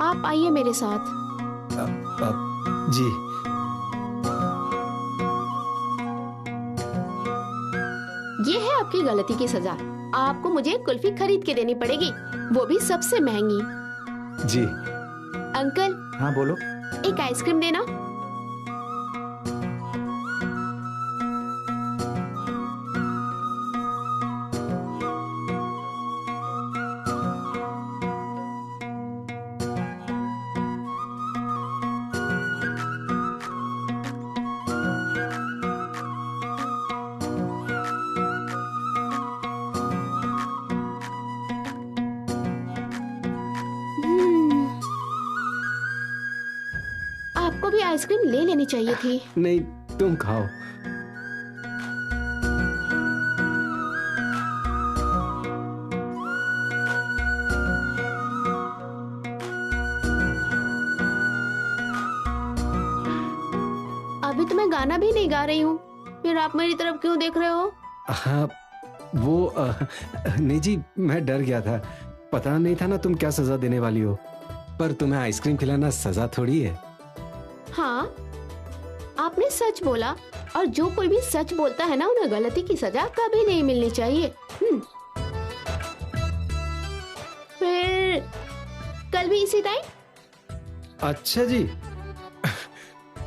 आप आइए मेरे साथ। जी। ये है आपकी गलती की सजा। आपको मुझे कुल्फी खरीद के देनी पड़ेगी, वो भी सबसे महंगी। जी। अंकल। हाँ बोलो। एक आइसक्रीम देना। आपको भी आइसक्रीम ले लेनी चाहिए थी। नहीं, तुम खाओ। अभी तो मैं गाना भी नहीं गा रही हूँ, फिर आप मेरी तरफ क्यों देख रहे हो? हाँ वो नहीं जी, मैं डर गया था। पता नहीं था ना तुम क्या सजा देने वाली हो। पर तुम्हें आइसक्रीम खिलाना सजा थोड़ी है। हाँ, आपने सच बोला, और जो कोई भी सच बोलता है ना, उन्हें गलती की सजा कभी नहीं मिलनी चाहिए। फिर कल भी इसी टाइम? अच्छा जी।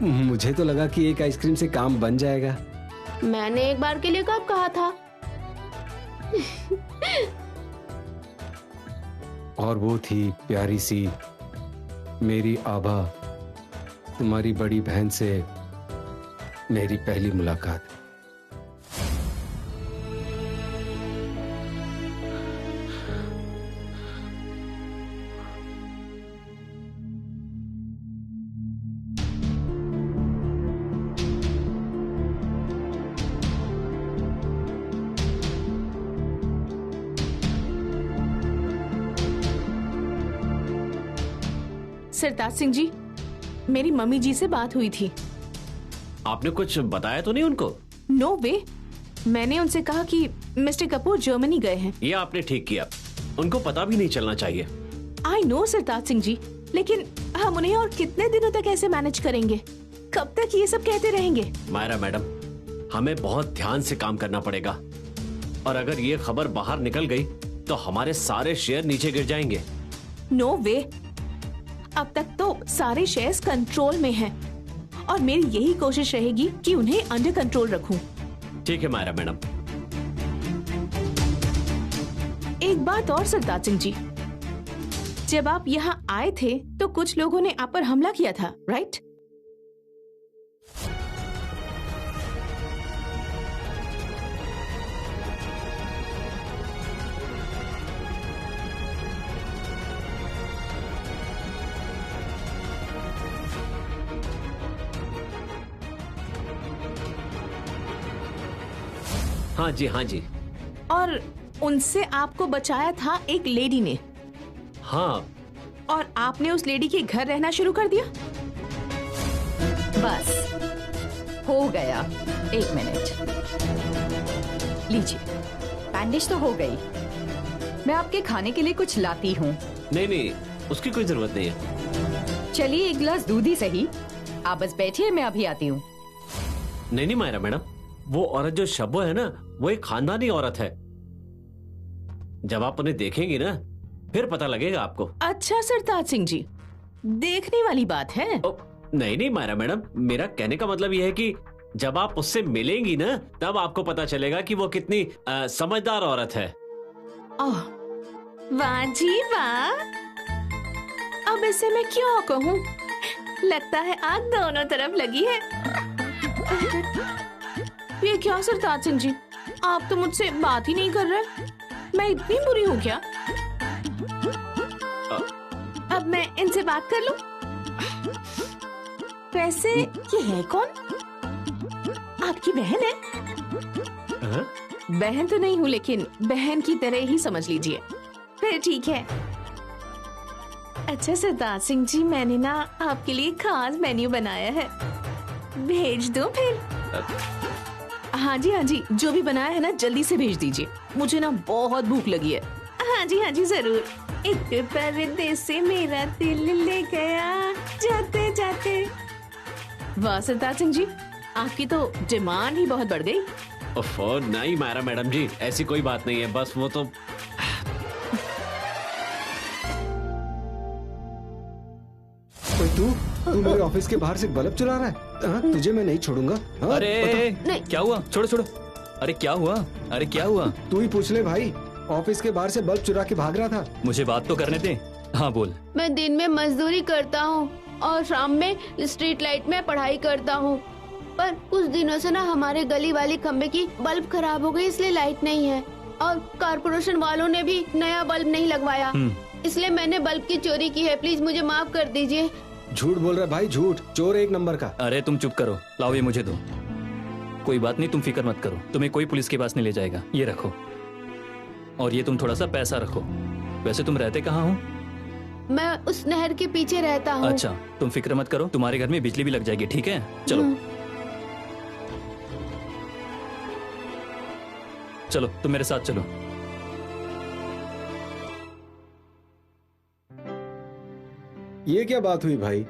मुझे तो लगा कि एक आइसक्रीम से काम बन जाएगा। मैंने एक बार के लिए कब कहा था? और वो थी प्यारी सी मेरी आभा, तुम्हारी बड़ी बहन से मेरी पहली मुलाकात। सरताज सिंह जी, मेरी मम्मी जी से बात हुई थी। आपने कुछ बताया तो नहीं उनको? नो वे, मैंने उनसे कहा कि मिस्टर कपूर जर्मनी गए हैं। ये आपने ठीक किया, उनको पता भी नहीं चलना चाहिए। आई नो सरताज सिंह जी, लेकिन हम उन्हें और कितने दिनों तक ऐसे मैनेज करेंगे? कब तक ये सब कहते रहेंगे? मायरा मैडम, हमें बहुत ध्यान से काम करना पड़ेगा, और अगर ये खबर बाहर निकल गई तो हमारे सारे शेयर नीचे गिर जाएंगे। नो वे, अब तक तो सारे शेयर्स कंट्रोल में हैं, और मेरी यही कोशिश रहेगी कि उन्हें अंडर कंट्रोल रखूं। ठीक है मायरा मैडम। एक बात और सरताज सिंह जी, जब आप यहाँ आए थे तो कुछ लोगों ने आप पर हमला किया था, राइट? हाँ जी, हाँ जी। और उनसे आपको बचाया था एक लेडी ने। हाँ। और आपने उस लेडी के घर रहना शुरू कर दिया? बस हो गया। एक मिनट लीजिए, बैंडेज तो हो गई। मैं आपके खाने के लिए कुछ लाती हूँ। नहीं नहीं, उसकी कोई जरूरत नहीं है। चलिए एक गिलास दूध ही सही। आप बस बैठिए, मैं अभी आती हूँ। नहीं नहीं मायरा मैडम, वो औरत जो शब्बो है ना, वो एक खानदानी औरत है। जब आप उन्हें देखेंगी ना, फिर पता लगेगा आपको। अच्छा सरताज सिंह जी, देखने वाली बात है। नहीं नहीं मायरा मैडम, मेरा कहने का मतलब यह है कि जब आप उससे मिलेंगी ना, तब आपको पता चलेगा कि वो कितनी समझदार औरत है। ओह, वाह जी वाह। अब इसे मैं क्यों कहूँ, लगता है आग दोनों तरफ लगी है। ये क्या सरताज सिंह जी, आप तो मुझसे बात ही नहीं कर रहे। मैं इतनी बुरी हूँ क्या? अब मैं इनसे बात कर लूं? वैसे ये है कौन? आपकी बहन है? बहन तो नहीं हूँ, लेकिन बहन की तरह ही समझ लीजिए। फिर ठीक है। अच्छा सरदार सिंह जी, मैंने ना आपके लिए खास मेन्यू बनाया है, भेज दो फिर। हाँ जी, जो भी बनाया है ना जल्दी से भेज दीजिए, मुझे ना बहुत भूख लगी है। हाँ जी जरूर। एक परदेस से मेरा दिल ले गया जाते जाते। वाह सरताज सिंह जी, आपकी तो डिमांड ही बहुत बढ़ गई। ओफो नहीं मायरा मैडम जी, ऐसी कोई बात नहीं है, बस वो तो तू मेरे ऑफिस के बाहर से बल्ब चला रहा है? हाँ, तुझे मैं नहीं छोड़ूंगा। हाँ, अरे नहीं। क्या हुआ? छोड़ो। अरे क्या हुआ? तू ही पूछ ले भाई, ऑफिस के बाहर से बल्ब चुरा के भाग रहा था। मुझे बात तो करने दे। हाँ बोल। मैं दिन में मजदूरी करता हूँ और शाम में स्ट्रीट लाइट में पढ़ाई करता हूँ, पर कुछ दिनों से ना हमारे गली वाली खंबे की बल्ब खराब हो गई, इसलिए लाइट नहीं है और कारपोरेशन वालों ने भी नया बल्ब नहीं लगवाया, इसलिए मैंने बल्ब की चोरी की है। प्लीज मुझे माफ कर दीजिए। झूठ बोल रहा है भाई, झूठ, चोर एक नंबर का। अरे तुम चुप करो, लाओ ये मुझे दो। कोई बात नहीं, तुम फिक्र मत करो, तुम्हें कोई पुलिस के पास नहीं ले जाएगा। ये रखो, और ये तुम थोड़ा सा पैसा रखो। वैसे तुम रहते कहाँ हो? मैं उस नहर के पीछे रहता हूँ। अच्छा, तुम फिक्र मत करो, तुम्हारे घर में बिजली भी लग जाएगी, ठीक है? चलो चलो तुम मेरे साथ चलो। ये क्या बात हुई भाई,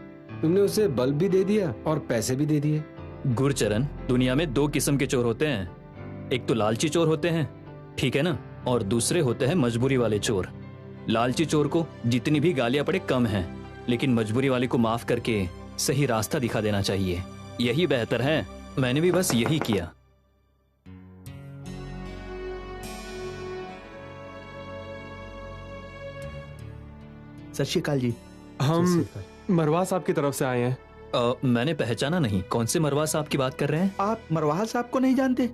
तुमने उसे बल्ब भी दे दिया और पैसे भी दे दिए। गुरचरण, दुनिया में दो किस्म के चोर होते हैं, एक तो लालची चोर होते हैं, ठीक है ना, और दूसरे होते हैं मजबूरी वाले चोर। लालची चोर को जितनी भी गालियां पड़े कम है, लेकिन मजबूरी वाले को माफ करके सही रास्ता दिखा देना चाहिए, यही बेहतर है। मैंने भी बस यही किया। सत श्री अकाल जी। हम मरवा साहब की तरफ से आए हैं। मैंने पहचाना नहीं, कौन से मरवा साहब की बात कर रहे हैं? आप मरवाहा साहब को नहीं जानते?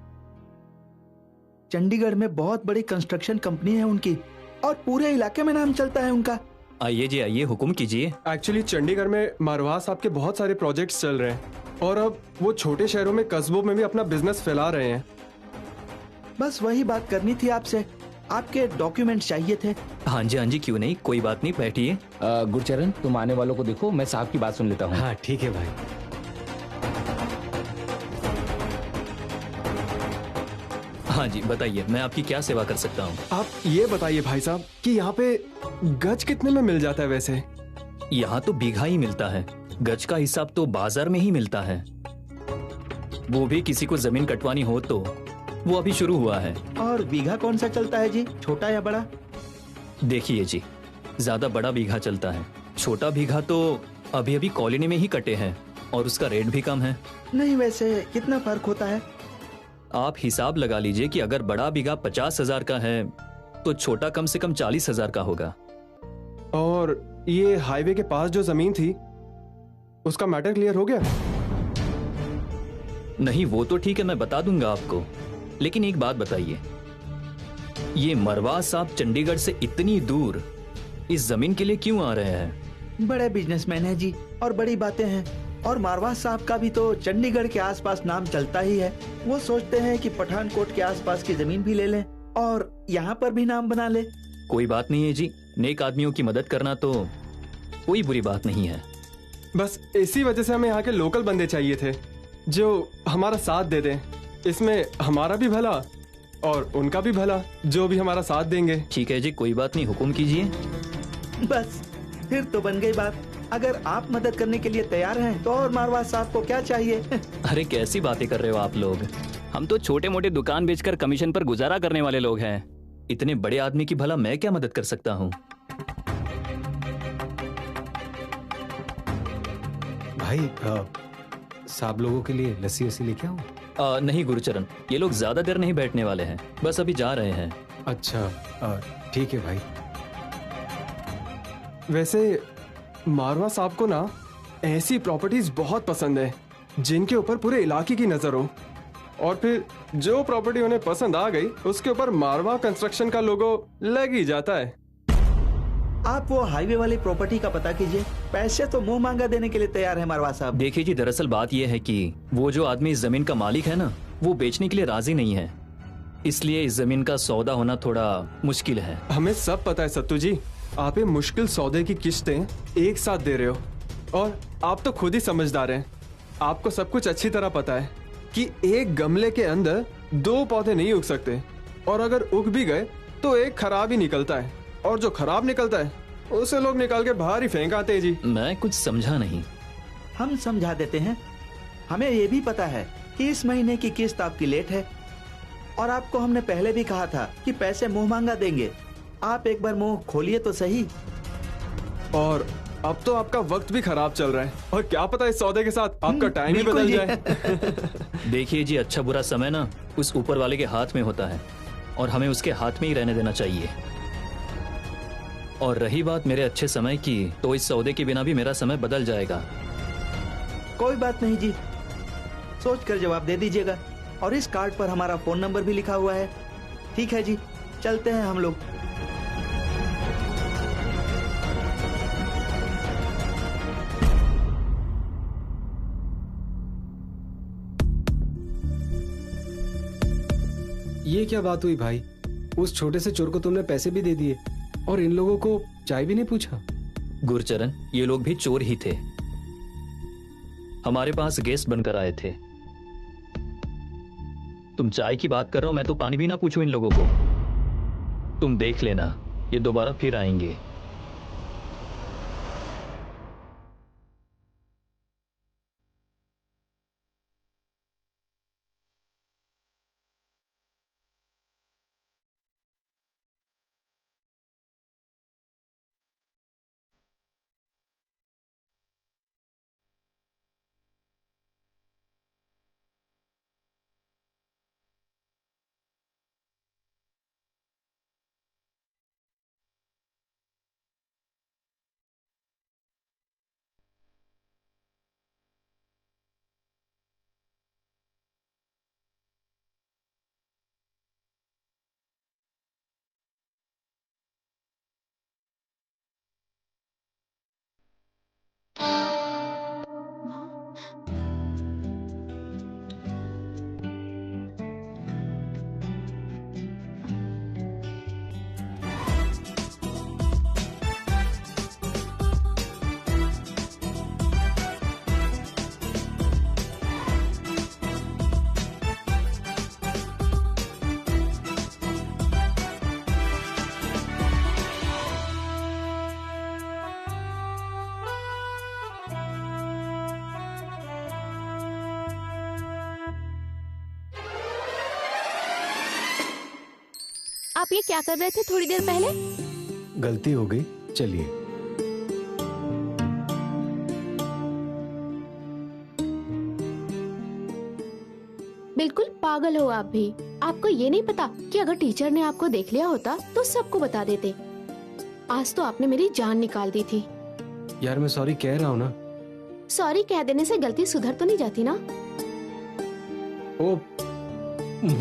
चंडीगढ़ में बहुत बड़ी कंस्ट्रक्शन कंपनी है उनकी, और पूरे इलाके में नाम चलता है उनका। आइए जी आइए, हुक्म कीजिए। एक्चुअली चंडीगढ़ में मरवा साहब के बहुत सारे प्रोजेक्ट्स चल रहे हैं और अब वो छोटे शहरों में, कस्बों में भी अपना बिजनेस फैला रहे हैं। बस वही बात करनी थी आपसे, आपके डॉक्यूमेंट्स चाहिए थे। हाँ जी क्यों नहीं, कोई बात नहीं, बैठिए। गुरचरण, तुम आने वालों को देखो, मैं साहब की बात सुन लेता हूँ। हाँ ठीक है भाई। हाँ जी बताइए, मैं आपकी क्या सेवा कर सकता हूँ? आप ये बताइए भाई साहब कि यहाँ पे गज कितने में मिल जाता है वैसे? यहाँ तो बीघा ही मिलता है, गज का हिसाब तो बाजार में ही मिलता है। वो भी किसी को जमीन कटवानी हो तो, वो अभी शुरू हुआ है। और बीघा कौन सा चलता है जी, छोटा या बड़ा? देखिए जी, ज्यादा बड़ा बीघा चलता है, छोटा बीघा तो अभी अभी कॉलोनी में ही कटे हैं और उसका रेट भी कम है। नहीं, वैसे कितना फर्क होता है? आप हिसाब लगा लीजिए कि अगर बड़ा बीघा 50,000 का है तो छोटा कम से कम 40,000 का होगा। और ये हाईवे के पास जो जमीन थी उसका मैटर क्लियर हो गया? नहीं, वो तो ठीक है, मैं बता दूंगा आपको, लेकिन एक बात बताइए, ये मरवा साहब चंडीगढ़ से इतनी दूर इस जमीन के लिए क्यों आ रहे हैं? बड़े बिजनेसमैन है जी, और बड़ी बातें हैं, और मारवाह साहब का भी तो चंडीगढ़ के आसपास नाम चलता ही है। वो सोचते हैं कि पठानकोट के आसपास की जमीन भी ले लें और यहाँ पर भी नाम बना ले। कोई बात नहीं है जी, नेक आदमियों की मदद करना तो कोई बुरी बात नहीं है। बस इसी वजह से हमें यहाँ के लोकल बंदे चाहिए थे जो हमारा साथ दे दें, इसमें हमारा भी भला और उनका भी भला, जो भी हमारा साथ देंगे। ठीक है जी, कोई बात नहीं, हुक्म कीजिए। बस फिर तो बन गई बात। अगर आप मदद करने के लिए तैयार हैं तो और मारवाह साहब को क्या चाहिए? अरे कैसी बातें कर रहे हो आप लोग, हम तो छोटे मोटे दुकान बेचकर कमीशन पर गुजारा करने वाले लोग हैं, इतने बड़े आदमी की भला मैं क्या मदद कर सकता हूँ? भाई साहब लोगों के लिए लस्सी वस्सी लेके आऊं? नहीं गुरुचरण, ये लोग ज्यादा देर नहीं बैठने वाले हैं, बस अभी जा रहे हैं। अच्छा ठीक है भाई। वैसे मारवा साहब को ना ऐसी प्रॉपर्टीज बहुत पसंद है जिनके ऊपर पूरे इलाके की नजर हो, और फिर जो प्रॉपर्टी उन्हें पसंद आ गई उसके ऊपर मारवा कंस्ट्रक्शन का लोगो लग ही जाता है। आप वो हाईवे वाली प्रॉपर्टी का पता कीजिए, पैसे तो मुंह मांगा देने के लिए तैयार है मारवा साहब। देखिए जी, दरअसल बात यह है कि वो जो आदमी इस जमीन का मालिक है ना, वो बेचने के लिए राजी नहीं है, इसलिए इस जमीन का सौदा होना थोड़ा मुश्किल है। हमें सब पता है सत्तू जी, आप ये मुश्किल सौदे की किस्तें एक साथ दे रहे हो, और आप तो खुद ही समझदार हैं, आपको सब कुछ अच्छी तरह पता है। कि एक गमले के अंदर 2 पौधे नहीं उग सकते, और अगर उग भी गए तो एक खराब ही निकलता है, और जो खराब निकलता है उसे लोग निकाल के बाहर ही फेंक आते हैं जी। मैं कुछ समझा नहीं। हम समझा देते हैं। हमें ये भी पता है कि इस महीने की किस्त आपकी लेट है, और आपको हमने पहले भी कहा था कि पैसे मुंह मांगा देंगे। आप एक बार मुंह खोलिए तो सही। और अब तो आपका वक्त भी खराब चल रहा है, और क्या पता इस सौदे के साथ आपका टाइम ही बिल्कुल बदल जी। जाए। देखिए जी, अच्छा बुरा समय ना उस ऊपर वाले के हाथ में होता है, और हमें उसके हाथ में ही रहने देना चाहिए। और रही बात मेरे अच्छे समय की, तो इस सौदे के बिना भी मेरा समय बदल जाएगा। कोई बात नहीं जी, सोच कर जवाब दे दीजिएगा। और इस कार्ड पर हमारा फोन नंबर भी लिखा हुआ है। ठीक है जी, चलते हैं हम लोग। ये क्या बात हुई भाई? उस छोटे से चोर को तुमने पैसे भी दे दिए और इन लोगों को चाय भी नहीं पूछा। गुरचरण, ये लोग भी चोर ही थे, हमारे पास गेस्ट बनकर आए थे। तुम चाय की बात कर रहे हो, मैं तो पानी भी ना पूछूं इन लोगों को। तुम देख लेना, ये दोबारा फिर आएंगे। आप ये क्या कर रहे थे थोड़ी देर पहले? गलती हो गई, चलिए। बिल्कुल पागल हो आप भी। आपको ये नहीं पता कि अगर टीचर ने आपको देख लिया होता तो सबको बता देते। आज तो आपने मेरी जान निकाल दी थी। यार मैं सॉरी कह रहा हूँ ना। सॉरी कह देने से गलती सुधर तो नहीं जाती ना? ओ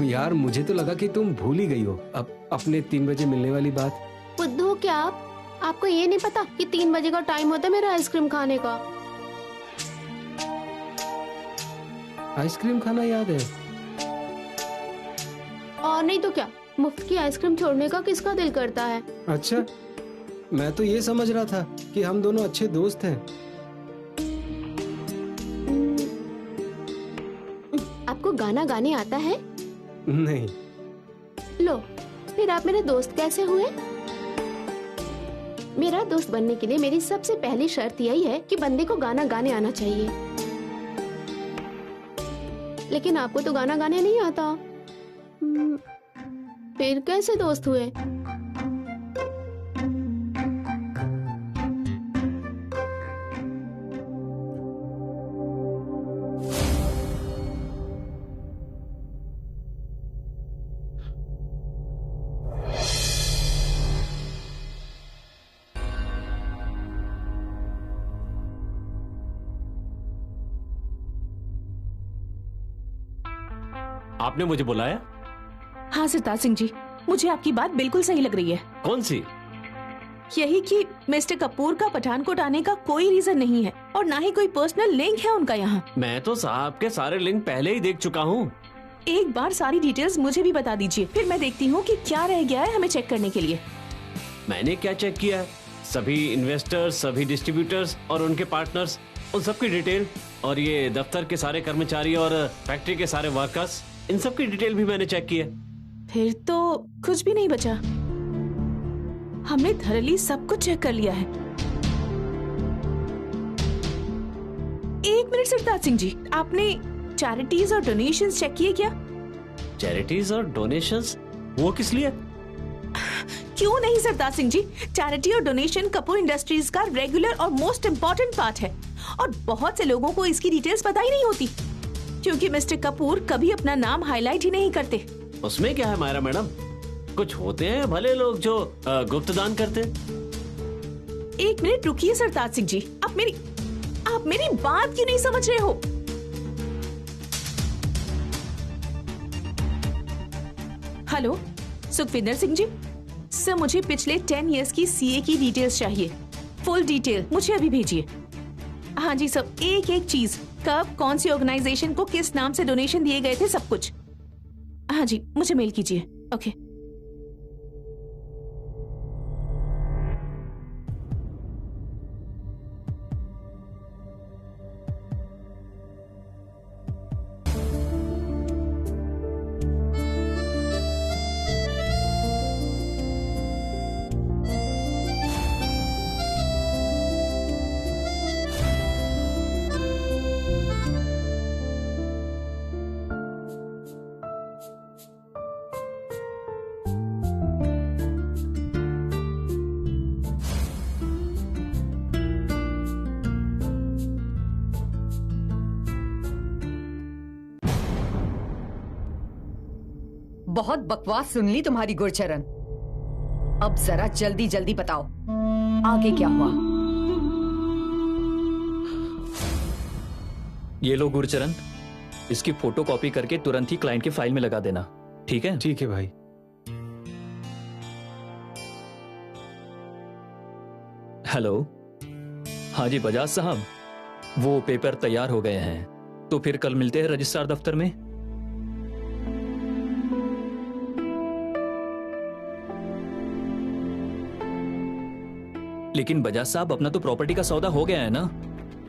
यार, मुझे तो लगा कि तुम भूल ही गई हो अब अपने 3 बजे मिलने वाली बात। बुद्धू हो क्या आप? आपको ये नहीं पता कि 3 बजे का टाइम होता है मेरा आइसक्रीम खाने का? आइसक्रीम खाना याद है? और नहीं तो क्या, मुफ्त की आइसक्रीम छोड़ने का किसका दिल करता है? अच्छा, मैं तो ये समझ रहा था कि हम दोनों अच्छे दोस्त हैं। आपको गाना गाने आता है? नहीं। लो, फिर आप मेरे दोस्त कैसे हुए? मेरा दोस्त बनने के लिए मेरी सबसे पहली शर्त यही है कि बंदे को गाना गाने आना चाहिए। लेकिन आपको तो गाना गाने नहीं आता। फिर कैसे दोस्त हुए? आपने मुझे बुलाया? हाँ सिरताज सिंह जी, मुझे आपकी बात बिल्कुल सही लग रही है। कौन सी? यही कि मिस्टर कपूर का पठानकोट आने का कोई रीजन नहीं है और ना ही कोई पर्सनल लिंक है उनका यहाँ। मैं तो साहब के सारे लिंक पहले ही देख चुका हूँ। एक बार सारी डिटेल्स मुझे भी बता दीजिए, फिर मैं देखती हूँ कि क्या रह गया है हमें चेक करने के लिए। मैंने क्या चेक किया? सभी इन्वेस्टर्स, सभी डिस्ट्रीब्यूटर्स और उनके पार्टनर्स उन सब की डिटेल, और ये दफ्तर के सारे कर्मचारी और फैक्ट्री के सारे वर्कर्स, इन सब की डिटेल भी मैंने चेक की है। फिर तो कुछ भी नहीं बचा। हमने थरली सब कुछ चेक कर लिया है। एक मिनट सरताज सिंह जी, आपने चैरिटीज और डोनेशंस चेक किए क्या? चैरिटीज और डोनेशंस? वो किस लिए? क्यों नहीं सरदार सिंह जी, चैरिटी और डोनेशन कपूर इंडस्ट्रीज का रेगुलर और मोस्ट इम्पोर्टेंट पार्ट है, और बहुत से लोगों को इसकी डिटेल्स पता ही नहीं होती, क्योंकि मिस्टर कपूर कभी अपना नाम हाईलाइट ही नहीं करते। उसमें क्या है मायरा मैडम, कुछ होते हैं भले लोग जो गुप्त दान करते। एक मिनट रुकिए सरताज सिंह जी, आप मेरी बात क्यों नहीं समझ रहे हो? हेलो सुखविंदर सिंह जी, सर मुझे पिछले 10 इयर्स की सीए की डिटेल्स चाहिए, फुल डिटेल मुझे अभी भेजिए। हाँ जी सब, एक एक चीज, कब कौन सी ऑर्गेनाइजेशन को किस नाम से डोनेशन दिए गए थे, सब कुछ। हाँ जी मुझे मेल कीजिए। ओके। बहुत बकवास सुन ली तुम्हारी गुरचरण। अब जरा जल्दी जल्दी बताओ आगे क्या हुआ। ये लो गुरचरण, इसकी फोटो कॉपी करके तुरंत ही क्लाइंट की फाइल में लगा देना, ठीक है? ठीक है भाई। हेलो, हाँ जी बजाज साहब, वो पेपर तैयार हो गए हैं, तो फिर कल मिलते हैं रजिस्ट्रार दफ्तर में। लेकिन बजाज साहब, अपना तो प्रॉपर्टी का सौदा हो गया है ना,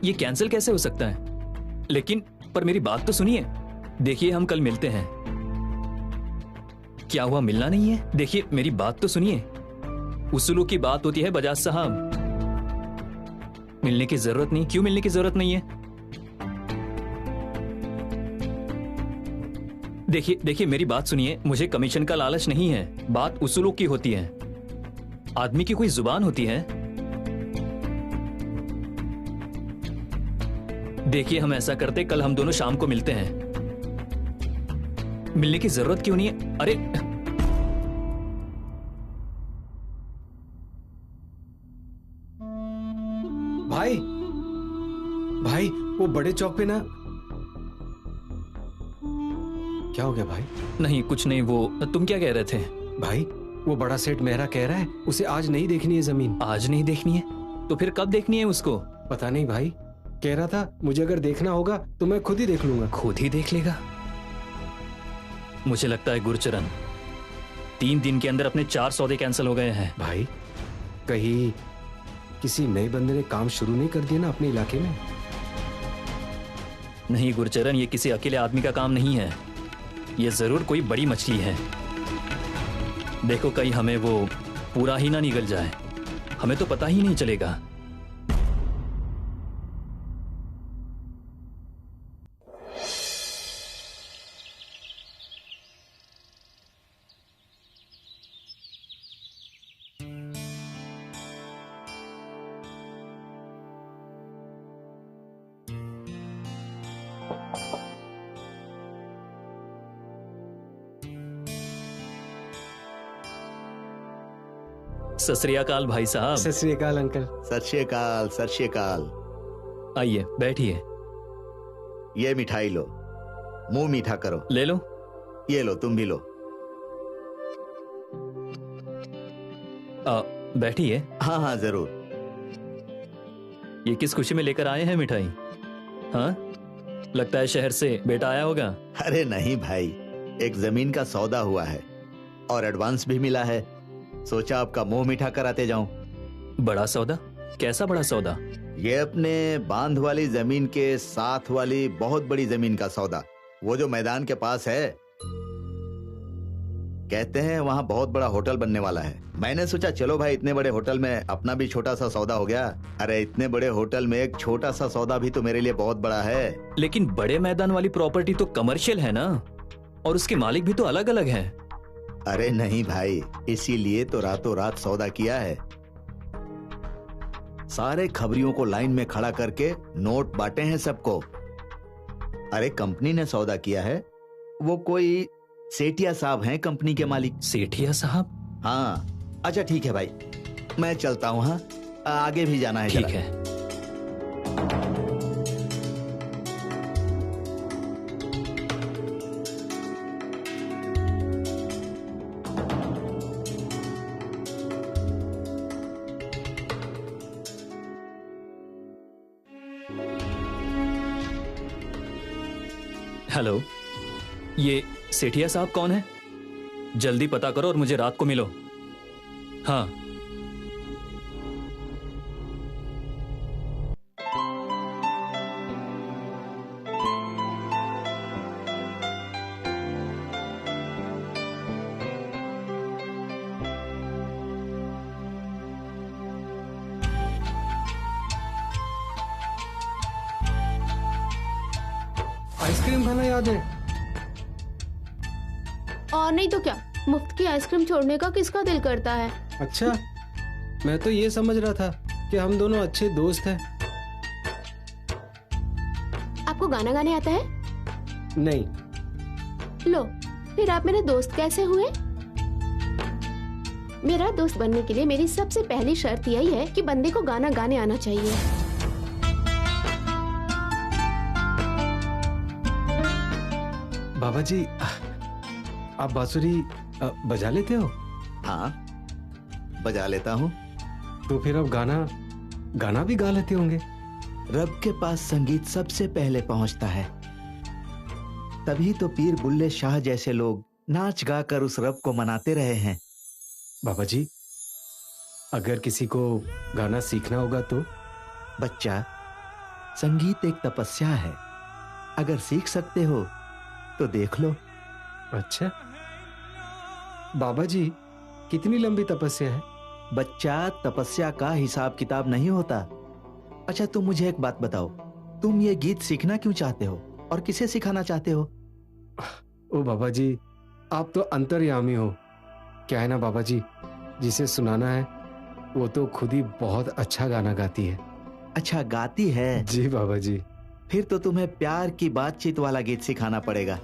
ये कैंसिल कैसे हो सकता है? लेकिन पर मेरी बात तो सुनिए। देखिए हम कल मिलते हैं। क्या हुआ, मिलना नहीं है? देखिए मेरी बात तो सुनिए, उसूलों की बात होती है बजाज साहब। मिलने की जरूरत नहीं। क्यों मिलने की जरूरत नहीं है? देखिए मेरी बात सुनिए, मुझे कमीशन का लालच नहीं है, बात उसूलों की होती है। आदमी की कोई जुबान होती है। देखिए हम ऐसा करते, कल हम दोनों शाम को मिलते हैं। मिलने की जरूरत क्यों नहीं है? अरे भाई, भाई वो बड़े चौक पे ना, क्या हो गया भाई? नहीं कुछ नहीं, वो तुम क्या कह रहे थे? भाई वो बड़ा सेठ मेहरा कह रहा है उसे आज नहीं देखनी है जमीन। आज नहीं देखनी है? तो फिर कब देखनी है उसको? पता नहीं भाई, कह रहा था मुझे अगर देखना होगा तो मैं खुद ही देख लूंगा। खुद ही देख लेगा? मुझे लगता है गुरचरण 3 दिन के अंदर अपने 4 सौदे कैंसिल हो गए हैं। भाई कहीं किसी नए बंदे ने काम शुरू नहीं कर दिया ना अपने इलाके में? नहीं गुरचरण, ये किसी अकेले आदमी का काम नहीं है, ये जरूर कोई बड़ी मछली है। देखो कहीं हमें वो पूरा ही ना निगल जाए, हमें तो पता ही नहीं चलेगा। सत श्री अकाल भाई साहब। सत श्री अकाल अंकल। सत श्री अकाल, सत श्री अकाल। आइए बैठिए। ये मिठाई लो, मुंह मीठा करो। ले लो। ये लो, तुम भी लो। बैठिए। हाँ हाँ जरूर। ये किस खुशी में लेकर आए हैं मिठाई? हाँ, लगता है शहर से बेटा आया होगा। अरे नहीं भाई, एक जमीन का सौदा हुआ है और एडवांस भी मिला है, सोचा आपका मुंह मीठा कराते जाऊं। बड़ा सौदा? कैसा बड़ा सौदा? ये अपने बांध वाली जमीन के साथ वाली बहुत बड़ी जमीन का सौदा, वो जो मैदान के पास है, कहते हैं वहाँ बहुत बड़ा होटल बनने वाला है। मैंने सोचा चलो भाई, इतने बड़े होटल में अपना भी छोटा सा सौदा हो गया। अरे इतने बड़े होटल में एक छोटा सा सौदा भी तो मेरे लिए बहुत बड़ा है। लेकिन बड़े मैदान वाली प्रॉपर्टी तो कमर्शियल है ना, और उसके मालिक भी तो अलग अलग हैं। अरे नहीं भाई, इसीलिए तो रातों रात सौदा किया है। सारे खबरियों को लाइन में खड़ा करके नोट बांटे हैं सबको। अरे कंपनी ने सौदा किया है, वो कोई सेठिया साहब हैं कंपनी के मालिक। सेठिया साहब? हाँ। अच्छा ठीक है भाई, मैं चलता हूँ। हाँ, आगे भी जाना है। ठीक है। हेलो, ये सेठिया साहब कौन है? जल्दी पता करो और मुझे रात को मिलो। हाँ। आइसक्रीम खाना याद है? और नहीं तो क्या, मुफ्त की आइसक्रीम छोड़ने का किसका दिल करता है। अच्छा, मैं तो ये समझ रहा था कि हम दोनों अच्छे दोस्त हैं। आपको गाना गाने आता है? नहीं। लो, फिर आप मेरे दोस्त कैसे हुए? मेरा दोस्त बनने के लिए मेरी सबसे पहली शर्त यही है कि बंदे को गाना गाने आना चाहिए। बाबा जी, आप बांसुरी बजा लेते हो? हाँ, बजा लेता हूँ। तो फिर अब गाना भी गा लेते होंगे? रब के पास संगीत सबसे पहले पहुंचता है, तभी तो पीर बुल्ले शाह जैसे लोग नाच गा कर उस रब को मनाते रहे हैं। बाबा जी, अगर किसी को गाना सीखना होगा तो? बच्चा, संगीत एक तपस्या है, अगर सीख सकते हो तो देख लो। अच्छा बाबा जी, कितनी लंबी तपस्या है? बच्चा, तपस्या का हिसाब किताब नहीं होता। अच्छा तुम मुझे एक बात बताओ, तुम ये गीत सीखना क्यों चाहते हो और किसे सिखाना चाहते हो? ओ बाबा जी, आप तो अंतर्यामी हो। क्या है ना बाबा जी, जिसे सुनाना है वो तो खुद ही बहुत अच्छा गाना गाती है। अच्छा गाती है? जी बाबा जी। फिर तो तुम्हें प्यार की बातचीत वाला गीत सिखाना पड़ेगा।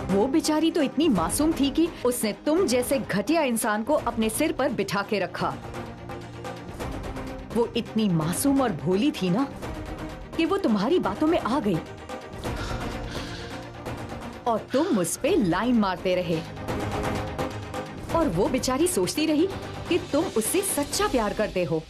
वो बेचारी तो इतनी मासूम थी कि उसने तुम जैसे घटिया इंसान को अपने सिर पर बिठा के रखा। वो इतनी मासूम और भोली थी ना कि वो तुम्हारी बातों में आ गई और तुम उस पे लाइन मारते रहे, और वो बेचारी सोचती रही कि तुम उससे सच्चा प्यार करते हो।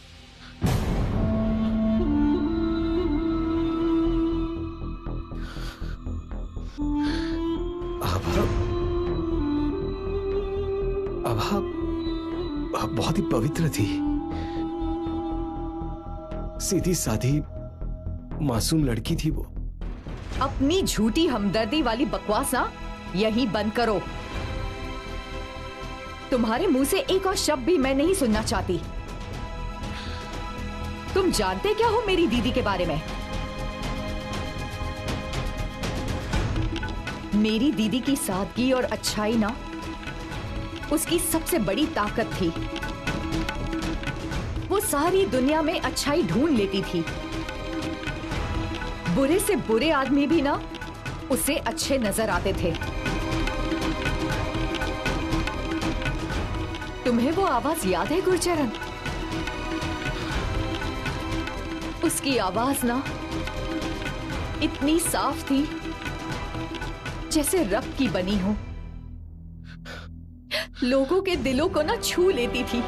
अब बहुत ही पवित्र थी, सीधी साधी मासूम लड़की थी वो। अपनी झूठी हमदर्दी वाली बकवास ना यहीं बंद करो। तुम्हारे मुंह से एक और शब्द भी मैं नहीं सुनना चाहती। तुम जानते क्या हो मेरी दीदी के बारे में? मेरी दीदी की सादगी और अच्छाई ना उसकी सबसे बड़ी ताकत थी। वो सारी दुनिया में अच्छाई ढूंढ लेती थी। बुरे से बुरे आदमी भी ना उसे अच्छे नजर आते थे। तुम्हें वो आवाज याद है गुरचरण? उसकी आवाज ना इतनी साफ थी जैसे रब की बनी हो। लोगों के दिलों को ना छू लेती थी।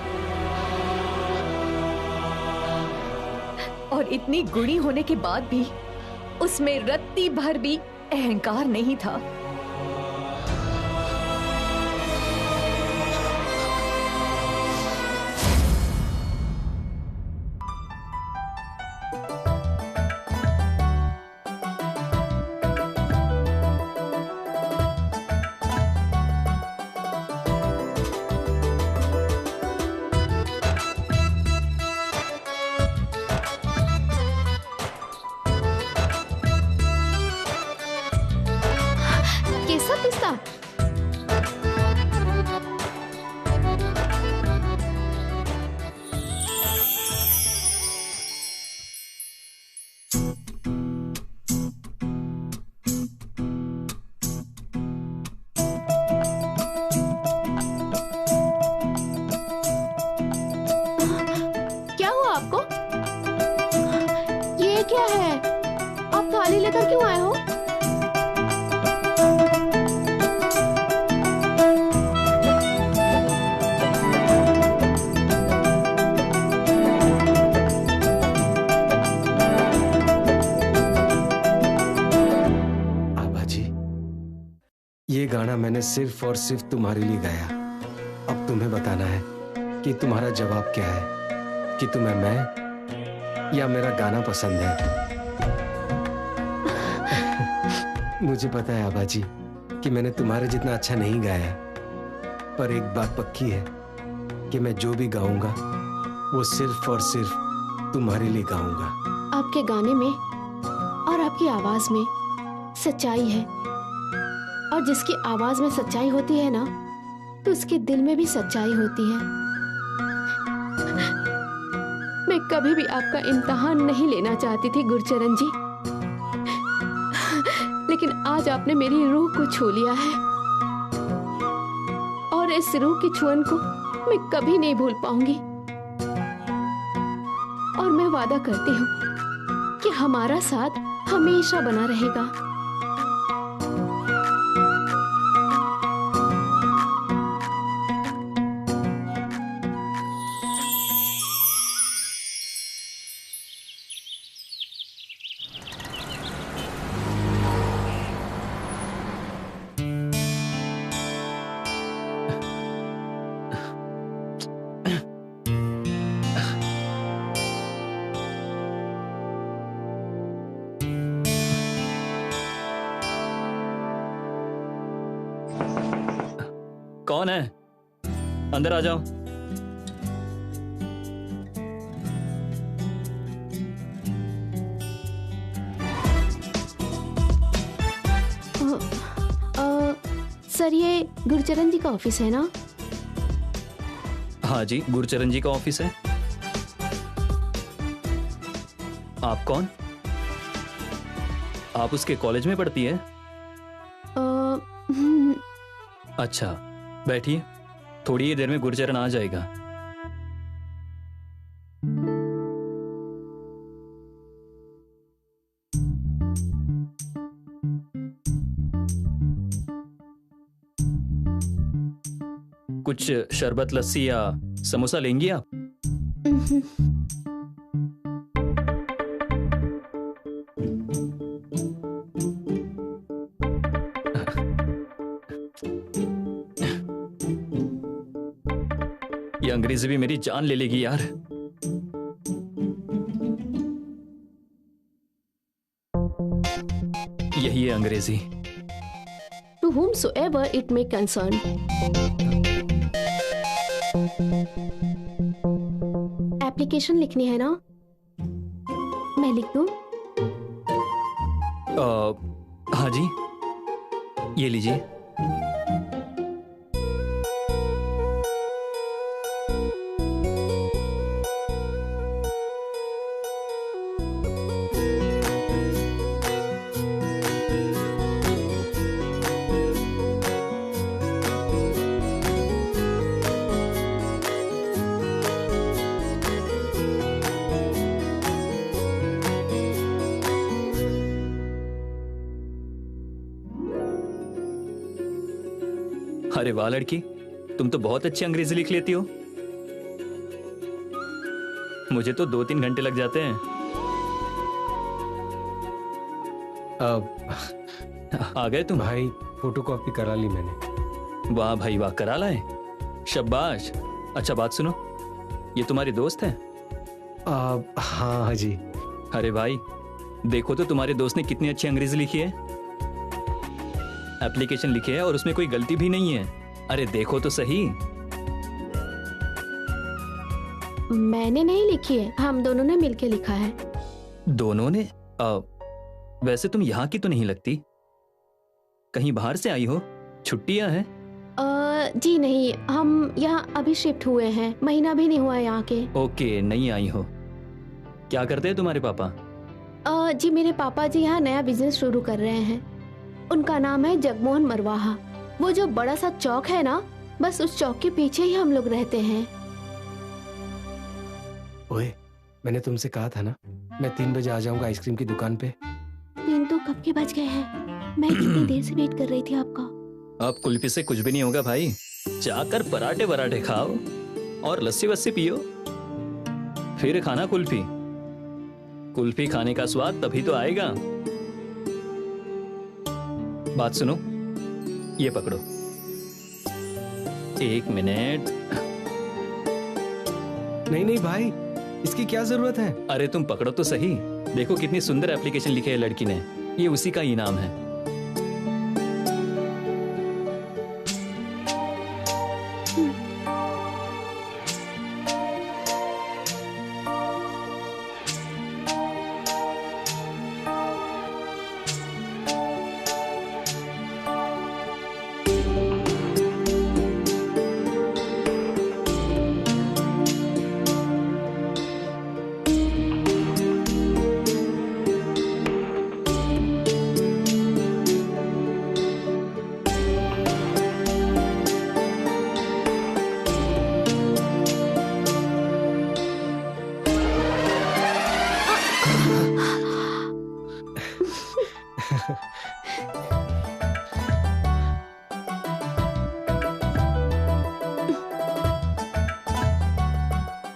और इतनी गुणी होने के बाद भी उसमें रत्ती भर भी अहंकार नहीं था। कैसा पिस्ता? क्या हुआ आपको? ये क्या है? आप थाली लेकर क्यों आए हो? आभा जी, ये गाना मैंने सिर्फ और सिर्फ तुम्हारे लिए गाया। अब तुम्हें बताना है कि तुम्हारा जवाब क्या है, कि तुम्हें मैं या मेरा गाना पसंद है। मुझे पता है आभा जी कि मैंने तुम्हारे जितना अच्छा नहीं गाया, पर एक बात पक्की है कि मैं जो भी गाऊंगा वो सिर्फ और सिर्फ तुम्हारे लिए गाऊंगा। आपके गाने में और आपकी आवाज में सच्चाई है, और जिसकी आवाज में सच्चाई होती है ना, तो उसके दिल में भी सच्चाई होती है। मैं कभी भी आपका इम्तिहान नहीं लेना चाहती थी गुरचरण जी, लेकिन आज आपने मेरी रूह को छू लिया है, और इस रूह के छुअन को मैं कभी नहीं भूल पाऊंगी। और मैं वादा करती हूँ कि हमारा साथ हमेशा बना रहेगा। कौन है? अंदर आ जाओ। सर, ये गुरचरण जी का ऑफिस है ना? हाँ जी, गुरचरण जी का ऑफिस है। आप कौन? आप उसके कॉलेज में पढ़ती है? अच्छा, बैठिए, थोड़ी ही देर में गुरचरण आ जाएगा। कुछ शरबत, लस्सी या समोसा लेंगी आप? ये अंग्रेजी भी मेरी जान ले लेगी यार। यही है अंग्रेजी। To whomsoever it may concern. Application लिखनी है ना? मैं लिख दूं? हाँ जी, ये लीजिए। अरे वाह लड़की, तुम तो बहुत अच्छी अंग्रेजी लिख लेती हो। मुझे तो 2-3 घंटे लग जाते हैं। आ गए तुम? भाई फोटो कॉपी करा ली मैंने। वाह भाई वाह, करा लाए, शाबाश। अच्छा बात सुनो, ये तुम्हारी दोस्त है? हाँ जी। अरे भाई देखो तो तुम्हारे दोस्त ने कितनी अच्छी अंग्रेजी लिखी है, एप्लीकेशन लिखी है और उसमें कोई गलती भी नहीं है। अरे देखो तो सही। मैंने नहीं लिखी है, हम दोनों ने मिलके लिखा है। दोनों ने? वैसे तुम यहाँ की तो नहीं लगती, कहीं बाहर से आई हो, छुट्टियां हैं? जी नहीं, हम यहाँ अभी शिफ्ट हुए हैं, महीना भी नहीं हुआ यहाँ के। ओके, नहीं आई हो। क्या करते हैं तुम्हारे पापा? जी मेरे पापा जी यहाँ नया बिजनेस शुरू कर रहे हैं। उनका नाम है जगमोहन मरवाहा। वो जो बड़ा सा चौक है ना, बस उस चौक के पीछे ही हम लोग रहते हैं। ओए, मैंने तुमसे कहा था ना, मैं 3 बजे आ जाऊंगा आइसक्रीम की दुकान पे। 3 तो कब के बज गए हैं? मैं कितनी देर से वेट कर रही थी आपका। अब कुल्फी से कुछ भी नहीं होगा भाई, जाकर पराठे वराठे खाओ और लस्सी वस्सी पियो, फिर खाना कुल्फी। कुल्फी खाने का स्वाद तभी तो आएगा। बात सुनो, ये पकड़ो। 1 मिनट। नहीं नहीं भाई, इसकी क्या जरूरत है? अरे तुम पकड़ो तो सही। देखो कितनी सुंदर एप्लीकेशन लिखी है लड़की ने, ये उसी का इनाम है।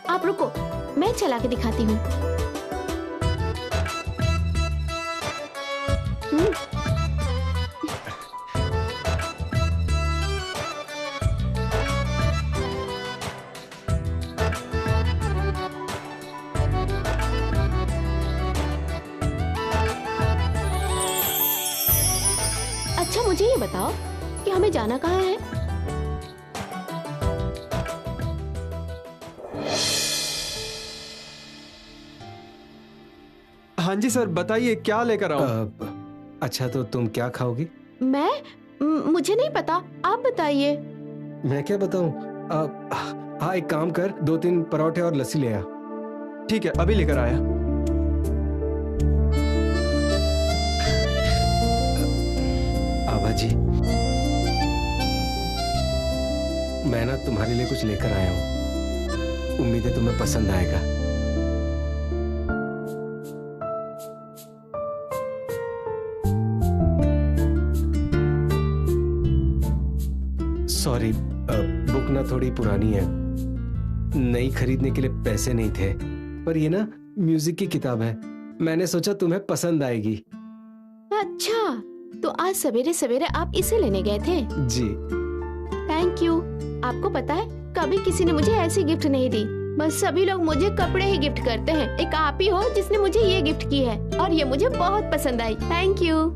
आप रुको, मैं चला के दिखाती हूँ। अच्छा मुझे ये बताओ कि हमें जाना कहाँ है? हाँ जी सर, बताइए क्या लेकर आऊं? अच्छा तो तुम क्या खाओगी? मुझे नहीं पता, आप बताइए। मैं क्या बताऊं? हाँ एक काम कर, 2-3 परोठे और लस्सी ले आ। ठीक है, अभी लेकर आया। आभा जी, मैं ना तुम्हारे लिए कुछ लेकर आया हूँ, उम्मीद है तुम्हें पसंद आएगा। सॉरी, बुक ना थोड़ी पुरानी है, नई खरीदने के लिए पैसे नहीं थे, पर ये ना म्यूजिक की किताब है, मैंने सोचा तुम्हें पसंद आएगी। अच्छा, तो आज सवेरे सवेरे आप इसे लेने गए थे? जी। Thank you. आपको पता है, कभी किसी ने मुझे ऐसी गिफ्ट नहीं दी, बस सभी लोग मुझे कपड़े ही गिफ्ट करते हैं। एक आप ही हो जिसने मुझे ये गिफ्ट की है और ये मुझे बहुत पसंद आई। Thank you.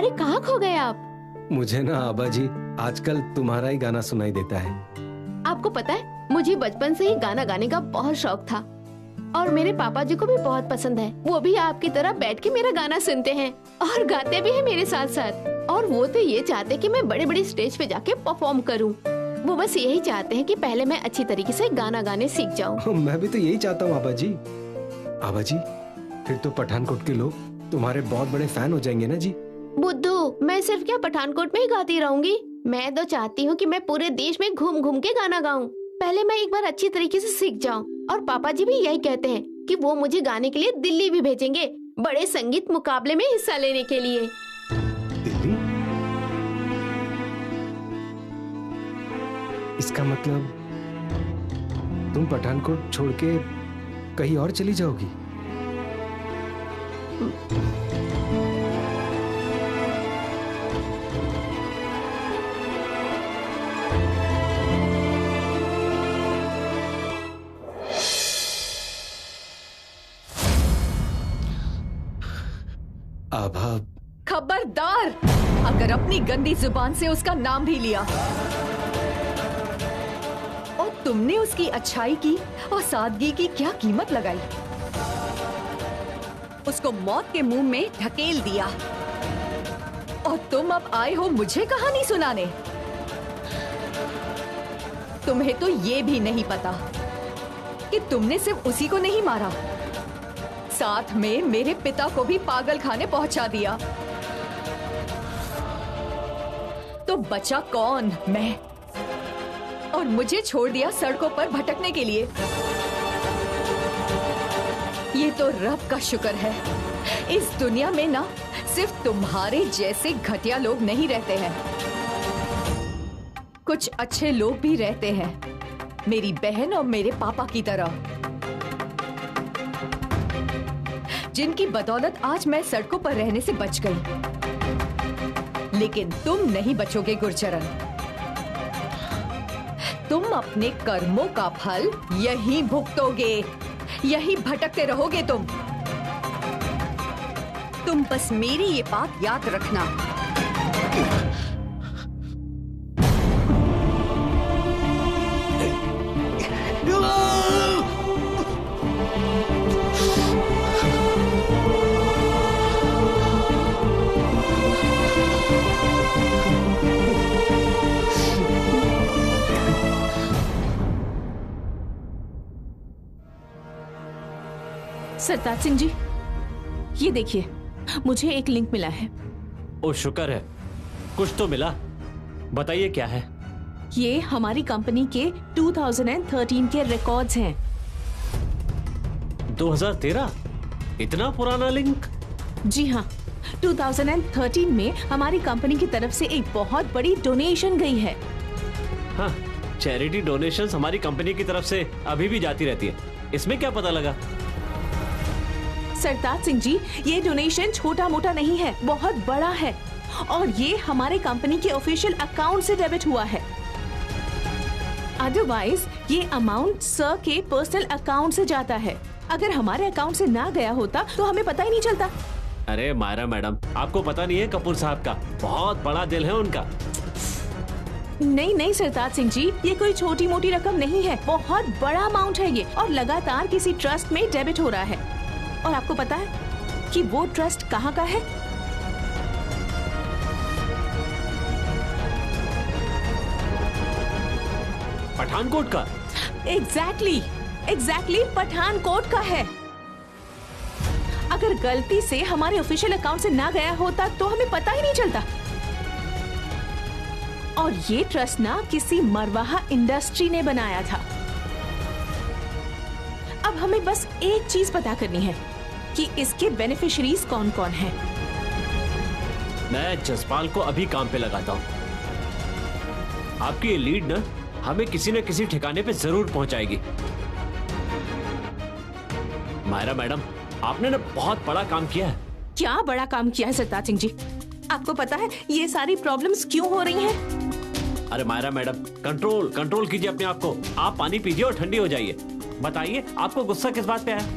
अरे कहाँ खो गए आप? मुझे ना आबा जी आजकल तुम्हारा ही गाना सुनाई देता है। आपको पता है मुझे बचपन से ही गाना गाने का बहुत शौक था और मेरे पापा जी को भी बहुत पसंद है। वो भी आपकी तरह बैठ के मेरा गाना सुनते हैं और गाते भी हैं मेरे साथ साथ। और वो तो ये चाहते कि मैं बड़े बड़े स्टेज पे जाके परफॉर्म करूं। वो बस यही चाहते हैं कि पहले मैं अच्छी तरीके से गाना गाने सीख जाऊं। मैं भी तो यही चाहता हूँ आबा जी। आबा जी फिर तो पठानकोट के लोग तुम्हारे बहुत बड़े फैन हो जाएंगे ना जी। बुद्धू, मैं सिर्फ क्या पठानकोट में ही गाती रहूंगी? मैं तो चाहती हूँ कि मैं पूरे देश में घूम घूम के गाना गाऊं। पहले मैं एक बार अच्छी तरीके से सीख जाऊं। और पापा जी भी यही कहते हैं कि वो मुझे गाने के लिए दिल्ली भी भेजेंगे, बड़े संगीत मुकाबले में हिस्सा लेने के लिए। दिल्ली? इसका मतलब तुम पठानकोट छोड़ के कहीं और चली जाओगी? आभा, खबरदार, अगर अपनी गंदी जुबान से उसका नाम भी लिया और तुमने उसकी अच्छाई की और सादगी की क्या कीमत लगाई। उसको मौत के मुंह में ढकेल दिया और तुम अब आए हो मुझे कहानी सुनाने। तुम्हें तो ये भी नहीं पता कि तुमने सिर्फ उसी को नहीं मारा, साथ में मेरे पिता को भी पागल खाने पहुंचा दिया। तो बचा कौन? मैं। और मुझे छोड़ दिया सड़कों पर भटकने के लिए। ये तो रब का शुक्र है, इस दुनिया में ना सिर्फ तुम्हारे जैसे घटिया लोग नहीं रहते हैं, कुछ अच्छे लोग भी रहते हैं, मेरी बहन और मेरे पापा की तरह, जिनकी बदौलत आज मैं सड़कों पर रहने से बच गई। लेकिन तुम नहीं बचोगे गुरचरण। तुम अपने कर्मों का फल यही भुगतोगे, यही भटकते रहोगे तुम बस मेरी ये बात याद रखना। सरताज सिंह जी, ये देखिए, मुझे एक लिंक मिला है। ओ शुक्र है, कुछ तो मिला। बताइए क्या है? ये हमारी कंपनी के 2013 के रिकॉर्ड्स हैं। 2013? इतना पुराना लिंक? जी हाँ, 2013 में हमारी कंपनी की तरफ से एक बहुत बड़ी डोनेशन गई है। हाँ, चैरिटी डोनेशंस हमारी कंपनी की तरफ से अभी भी जाती रहती है। इसमें क्या पता लगा? सरताज सिंह जी, ये डोनेशन छोटा मोटा नहीं है, बहुत बड़ा है और ये हमारे कंपनी के ऑफिशियल अकाउंट से डेबिट हुआ है। अदरवाइज ये अमाउंट सर के पर्सनल अकाउंट से जाता है। अगर हमारे अकाउंट से ना गया होता तो हमें पता ही नहीं चलता। अरे मायरा मैडम, आपको पता नहीं है कपूर साहब का बहुत बड़ा दिल है उनका। नहीं नहीं सरताज सिंह जी, ये कोई छोटी मोटी रकम नहीं है, बहुत बड़ा अमाउंट है ये और लगातार किसी ट्रस्ट में डेबिट हो रहा है। और आपको पता है कि वो ट्रस्ट कहाँ का है? पठानकोट का। एग्जैक्टली पठानकोट का है। अगर गलती से हमारे ऑफिशियल अकाउंट से ना गया होता तो हमें पता ही नहीं चलता। और ये ट्रस्ट ना किसी मरवाहा इंडस्ट्री ने बनाया था। अब हमें बस एक चीज पता करनी है कि इसके बेनिफिशियरीज कौन कौन हैं। मैं जसपाल को अभी काम पे लगाता हूँ। आपकी ये लीड ना हमें किसी न किसी ठिकाने पे जरूर पहुंचाएगी। मायरा मैडम, आपने ना बहुत बड़ा काम किया है। क्या बड़ा काम किया है सरताज सिंह जी? आपको पता है ये सारी प्रॉब्लम्स क्यों हो रही हैं? अरे मायरा मैडम, कंट्रोल कीजिए अपने आप को। आप पानी पीजिए और ठंडी हो जाइए। बताइए, आपको गुस्सा किस बात पे आया?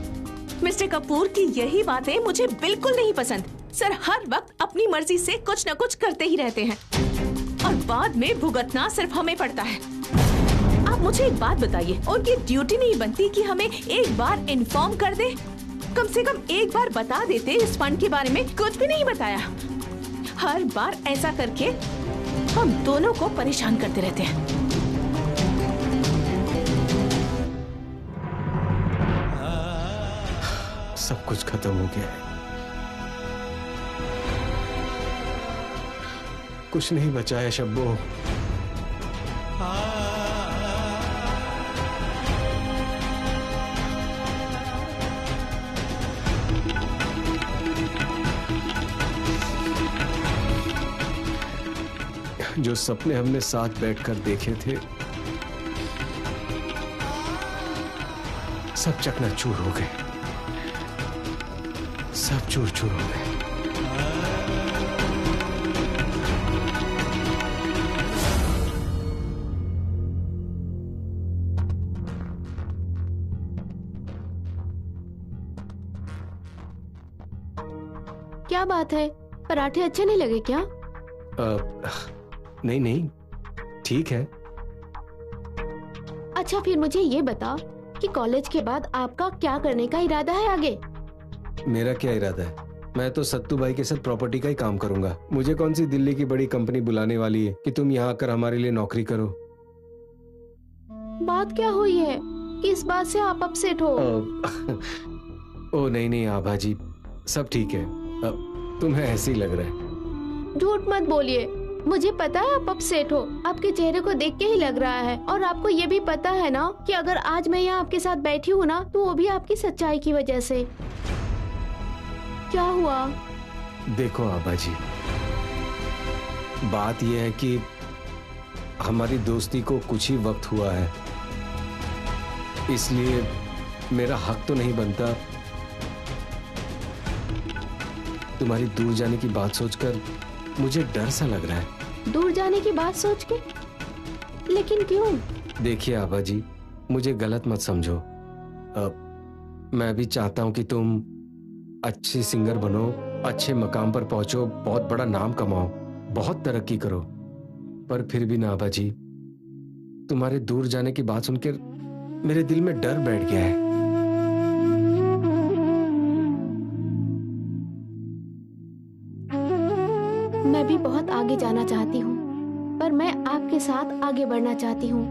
मिस्टर कपूर की यही बातें मुझे बिल्कुल नहीं पसंद। सर हर वक्त अपनी मर्जी से कुछ न कुछ करते ही रहते हैं और बाद में भुगतना सिर्फ हमें पड़ता है। आप मुझे एक बात बताइए, उनकी ड्यूटी नहीं बनती कि हमें एक बार इन्फॉर्म कर दे? कम से कम एक बार बता देते इस फंड के बारे में। कुछ भी नहीं बताया। हर बार ऐसा करके हम दोनों को परेशान करते रहते हैं। सब कुछ खत्म हो गया है, कुछ नहीं बचा है शब्बो। जो सपने हमने साथ बैठकर देखे थे सब चकनाचूर हो गए, सब चूर चूर हो गए। क्या बात है, पराठे अच्छे नहीं लगे क्या? नहीं नहीं, ठीक है। अच्छा फिर मुझे ये बता कि कॉलेज के बाद आपका क्या करने का इरादा है आगे? मेरा क्या इरादा है, मैं तो सत्तू भाई के साथ प्रॉपर्टी का ही काम करूंगा। मुझे कौन सी दिल्ली की बड़ी कंपनी बुलाने वाली है कि तुम यहाँ आकर हमारे लिए नौकरी करो। बात क्या हुई है, किस बात से आप अपसेट हो? ओ नहीं नहीं आभा जी, सब ठीक है। तुम्हें ऐसे ही लग रहा है। झूठ मत बोलिए, मुझे पता है आप अपसेट हो, आपके चेहरे को देख के ही लग रहा है। और आपको ये भी पता है ना कि अगर आज मैं यहाँ आपके साथ बैठी हूँ ना तो वो भी आपकी सच्चाई की वजह से। क्या हुआ? देखो आभा जी, बात यह है कि हमारी दोस्ती को कुछ ही वक्त हुआ है, इसलिए मेरा हक तो नहीं बनता तुम्हारी दूर जाने की बात सोचकर मुझे डर सा लग रहा है। दूर जाने की बात सोच के? लेकिन क्यों? देखिए आभा जी, मुझे गलत मत समझो। मैं भी चाहता हूं कि तुम अच्छी सिंगर बनो, अच्छे मकाम पर पहुंचो, बहुत बड़ा नाम कमाओ, बहुत तरक्की करो। पर फिर भी ना आभा जी, तुम्हारे दूर जाने की बात सुनकर मेरे दिल में डर बैठ गया है। मैं भी बहुत आगे जाना चाहती हूँ, पर मैं आपके साथ आगे बढ़ना चाहती हूँ।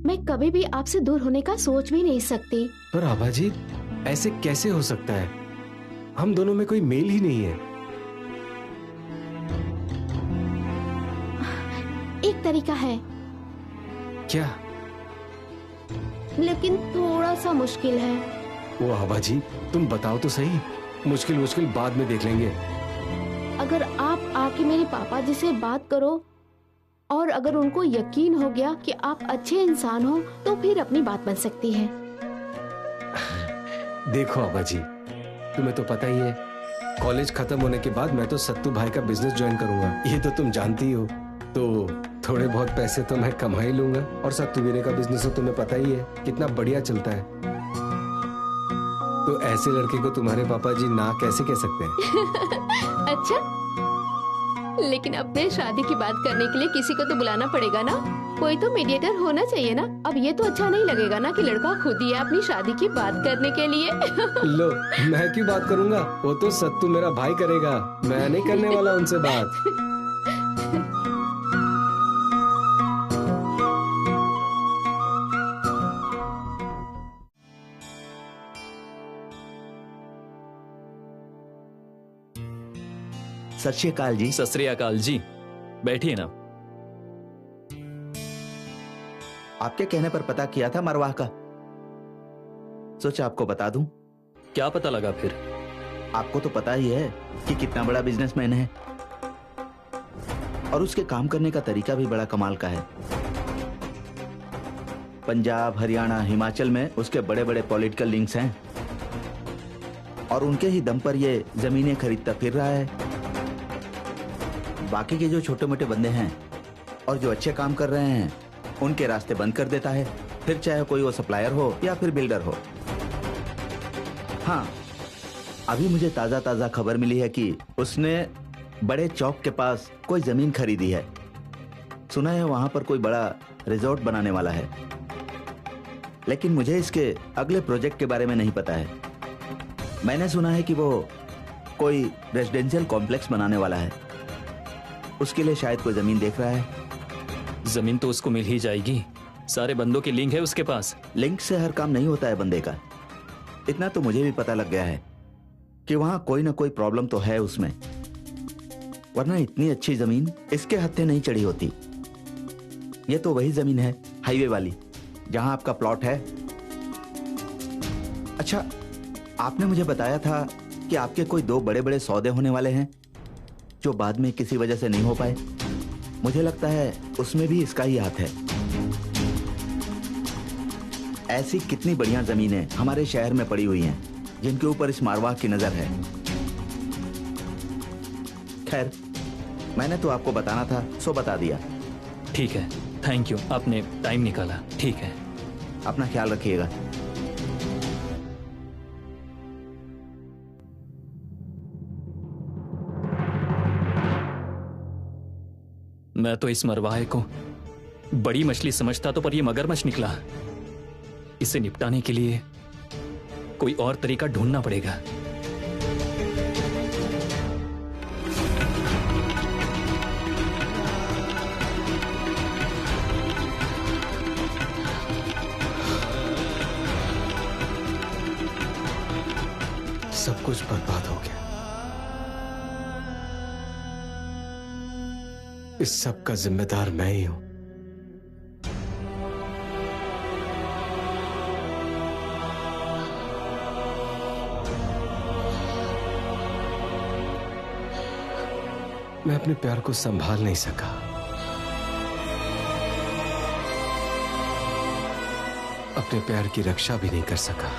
मैं कभी भी आपसे दूर होने का सोच भी नहीं सकती। पर आभा जी, ऐसे कैसे हो सकता है? हम दोनों में कोई मेल ही नहीं है। एक तरीका है। क्या? लेकिन थोड़ा सा मुश्किल है। वो आभा जी, तुम बताओ तो सही। मुश्किल बाद में देख लेंगे। अगर आप आके मेरे पापा जी से बात करो और अगर उनको यकीन हो गया कि आप अच्छे इंसान हो तो फिर अपनी बात बन सकती है। देखो आभा जी, तुम्हें तो पता ही है, कॉलेज खत्म होने के बाद मैं तो सत्तू भाई का बिजनेस ज्वाइन करूंगा, ये तो तुम जानती हो। तो थोड़े बहुत पैसे तो मैं कमा ही लूंगा। और सत्तू वीरे का बिजनेस तो तुम्हें पता ही है कितना बढ़िया चलता है। तो ऐसे लड़के को तुम्हारे पापा जी ना कैसे कह सकते हैं? अच्छा, लेकिन अपने शादी की बात करने के लिए किसी को तो बुलाना पड़ेगा ना, कोई तो मीडिएटर होना चाहिए ना। अब ये तो अच्छा नहीं लगेगा ना कि लड़का खुद ही है अपनी शादी की बात करने के लिए। लो, मैं क्यों बात करूंगा, वो तो सत्तू मेरा भाई करेगा, मैं नहीं करने वाला उनसे बात। सत श्री अकाल जी। सत श्री अकाल जी, बैठिए ना। आपके कहने पर पता किया था मरवाह का, सोचा आपको बता दूं। क्या पता लगा फिर? आपको तो पता ही है कि कितना बड़ा बिजनेसमैन है और उसके काम करने का तरीका भी बड़ा कमाल का है। पंजाब, हरियाणा, हिमाचल में उसके बड़े बड़े पॉलिटिकल लिंक्स हैं और उनके ही दम पर ये जमीनें खरीदता फिर रहा है। बाकी के जो छोटे मोटे बंदे हैं और जो अच्छे काम कर रहे हैं उनके रास्ते बंद कर देता है, फिर चाहे कोई वो सप्लायर हो या फिर बिल्डर हो। हाँ, अभी मुझे ताजा ताजा खबर मिली है कि उसने बड़े चौक के पास कोई जमीन खरीदी है। सुना है वहां पर कोई बड़ा रिजॉर्ट बनाने वाला है, लेकिन मुझे इसके अगले प्रोजेक्ट के बारे में नहीं पता है। मैंने सुना है कि वो कोई रेजिडेंशियल कॉम्प्लेक्स बनाने वाला है, उसके लिए शायद कोई जमीन देख रहा है। जमीन तो उसको मिल ही जाएगी, सारे बंदों के लिंक है उसके पास। लिंक से हर काम नहीं होता है बंदे का। इतना तो मुझे भी पता लग गया है कि वहां कोई ना कोई प्रॉब्लम तो है उसमें, वरना इतनी अच्छी जमीन इसके हत्थे नहीं चढ़ी होती। ये तो वही जमीन है हाईवे वाली जहां आपका प्लॉट है। अच्छा, आपने मुझे बताया था कि आपके कोई 2 बड़े बड़े सौदे होने वाले हैं जो बाद में किसी वजह से नहीं हो पाए। मुझे लगता है उसमें भी इसका ही हाथ है। ऐसी कितनी बढ़िया जमीनें हमारे शहर में पड़ी हुई हैं जिनके ऊपर इस मारवाह की नजर है। खैर, मैंने तो आपको बताना था, सो बता दिया। ठीक है, थैंक यू, आपने टाइम निकाला। ठीक है, अपना ख्याल रखिएगा। मैं तो इस मरवाहे को बड़ी मछली समझता तो, पर ये मगरमच्छ निकला। इसे निपटाने के लिए कोई और तरीका ढूंढना पड़ेगा। सब कुछ बर्बाद हो गया। इस सब का जिम्मेदार मैं ही हूं। मैं अपने प्यार को संभाल नहीं सका। अपने प्यार की रक्षा भी नहीं कर सका।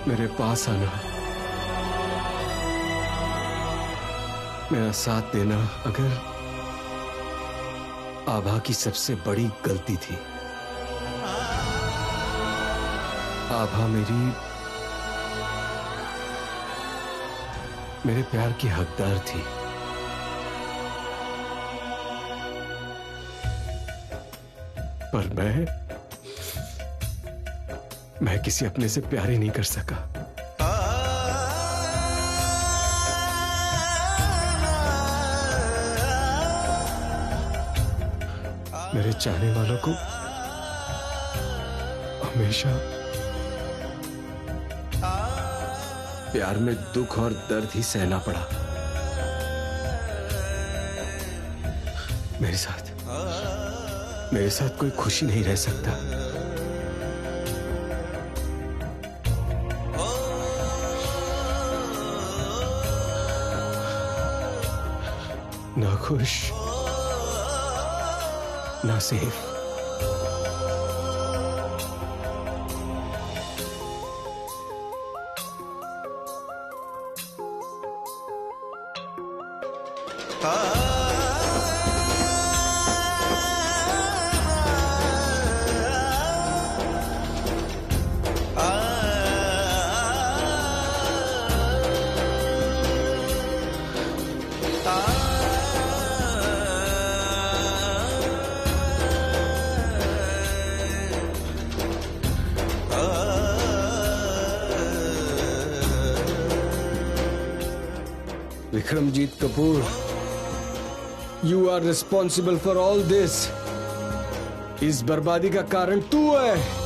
मेरे पास आना, मेरा साथ देना अगर आभा की सबसे बड़ी गलती थी। आभा मेरे प्यार की हकदार थी। पर मैं किसी अपने से प्यार ही नहीं कर सका। मेरे चाहने वालों को हमेशा प्यार में दुख और दर्द ही सहना पड़ा। मेरे साथ कोई खुशी नहीं रह सकता। ना खुश, ना safe. Vikramjit Kapoor, you are responsible for all this. इस बर्बादी का कारण तू है।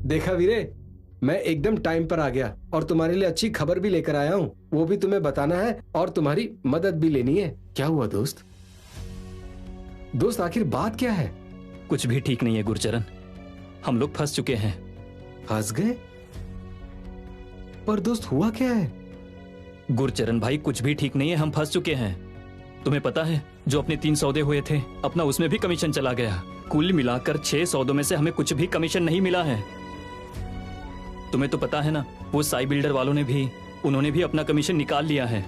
देखा वीरे, मैं एकदम टाइम पर आ गया और तुम्हारे लिए अच्छी खबर भी लेकर आया हूँ। वो भी तुम्हें बताना है और तुम्हारी मदद भी लेनी है। क्या हुआ दोस्त? आखिर बात क्या है? कुछ भी ठीक नहीं है गुरचरण, हम लोग फंस चुके हैं। फंस गए? पर दोस्त हुआ क्या है? गुरचरण भाई कुछ भी ठीक नहीं है, हम फंस चुके हैं। तुम्हें पता है जो अपने 3 सौदे हुए थे अपना उसमें भी कमीशन चला गया। कुल मिलाकर 6 सौदों में से हमें कुछ भी कमीशन नहीं मिला है। तुम्हें तो पता है ना, वो साई बिल्डर वालों ने भी उन्होंने भी अपना कमीशन निकाल लिया है।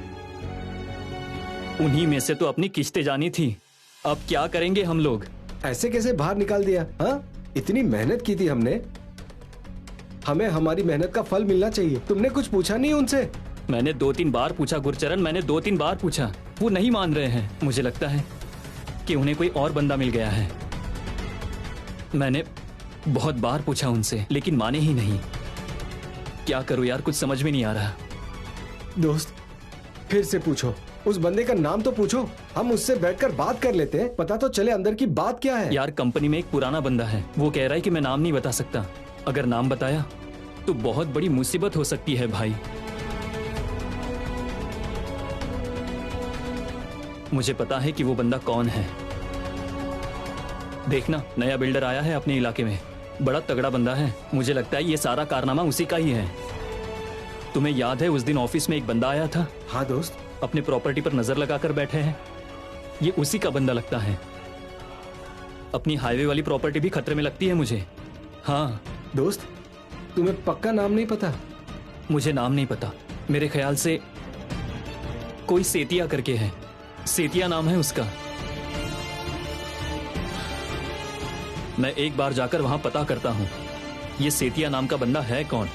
उन्हीं में से तो अपनी किस्तें जानी थी। अब क्या करेंगे हम लोग? ऐसे कैसे बाहर निकाल दिया? हाँ, इतनी मेहनत की थी हमने, हमें हमारी मेहनत का फल मिलना चाहिए। तुमने कुछ पूछा नहीं उनसे? मैंने 2-3 बार पूछा गुरचरण, मैंने 2-3 बार पूछा, वो नहीं मान रहे हैं। मुझे लगता है कि उन्हें कोई और बंदा मिल गया है। मैंने बहुत बार पूछा उनसे लेकिन माने ही नहीं। क्या करूं यार, कुछ समझ में नहीं आ रहा। दोस्त फिर से पूछो, उस बंदे का नाम तो पूछो, हम उससे बैठकर बात कर लेते हैं, पता तो चले अंदर की बात क्या है। यार कंपनी में एक पुराना बंदा है, वो कह रहा है कि मैं नाम नहीं बता सकता। अगर नाम बताया तो बहुत बड़ी मुसीबत हो सकती है भाई। मुझे पता है कि वो बंदा कौन है। देखना, नया बिल्डर आया है अपने इलाके में, बड़ा तगड़ा बंदा है। मुझे लगता है ये सारा कारनामा उसी का ही है। तुम्हें याद है उस दिन ऑफिस में एक बंदा आया था? हाँ दोस्त, अपने प्रॉपर्टी पर नजर लगाकर बैठे हैं। ये उसी का बंदा लगता है। अपनी हाईवे वाली प्रॉपर्टी भी खतरे में लगती है मुझे। हाँ दोस्त, तुम्हें पक्का नाम नहीं पता? मुझे नाम नहीं पता, मेरे ख्याल से कोई सेतिया करके है, सेतिया नाम है उसका। मैं एक बार जाकर वहां पता करता हूं ये सेतिया नाम का बंदा है कौन।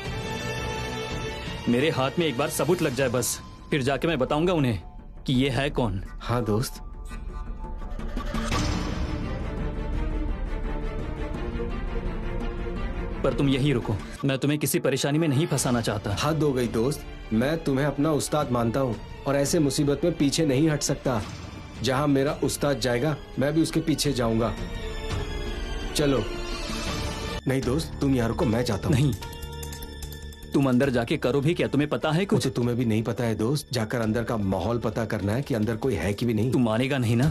मेरे हाथ में एक बार सबूत लग जाए बस, फिर जाके मैं बताऊंगा उन्हें कि ये है कौन। हाँ दोस्त, पर तुम यहीं रुको, मैं तुम्हें किसी परेशानी में नहीं फंसाना चाहता। हद हो गई दोस्त, मैं तुम्हें अपना उस्ताद मानता हूँ और ऐसे मुसीबत में पीछे नहीं हट सकता। जहाँ मेरा उस्ताद जाएगा मैं भी उसके पीछे जाऊंगा। चलो। नहीं दोस्त, तुम यहाँ रुको, मैं जाता हूँ। नहीं, तुम अंदर जाके करो भी क्या? तुम्हें पता है कुछ? मुझे तुम्हें भी नहीं पता है दोस्त, जाकर अंदर का माहौल पता करना है कि अंदर कोई है कि भी नहीं। तुम मानेगा नहीं ना?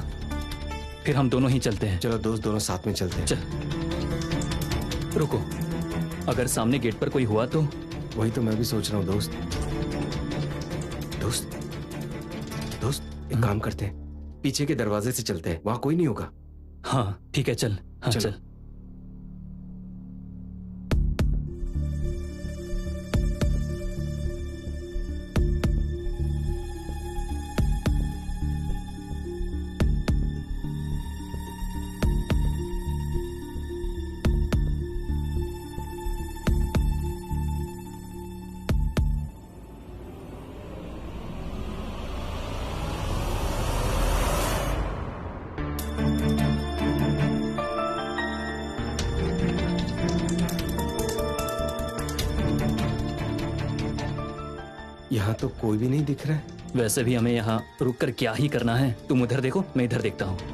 फिर हम दोनों ही चलते हैं। चलो दोस्त, दोनों साथ में चलते हैं। चल। रुको, अगर सामने गेट पर कोई हुआ तो? वही तो मैं भी सोच रहा हूँ दोस्त। दोस्त दोस्त एक काम करते हैं, पीछे के दरवाजे से चलते हैं, वहां कोई नहीं होगा। हाँ ठीक है, चल। हाँ चल। यहाँ तो कोई भी नहीं दिख रहा है। वैसे भी हमें यहाँ रुककर क्या ही करना है? तुम उधर देखो, मैं इधर देखता हूँ।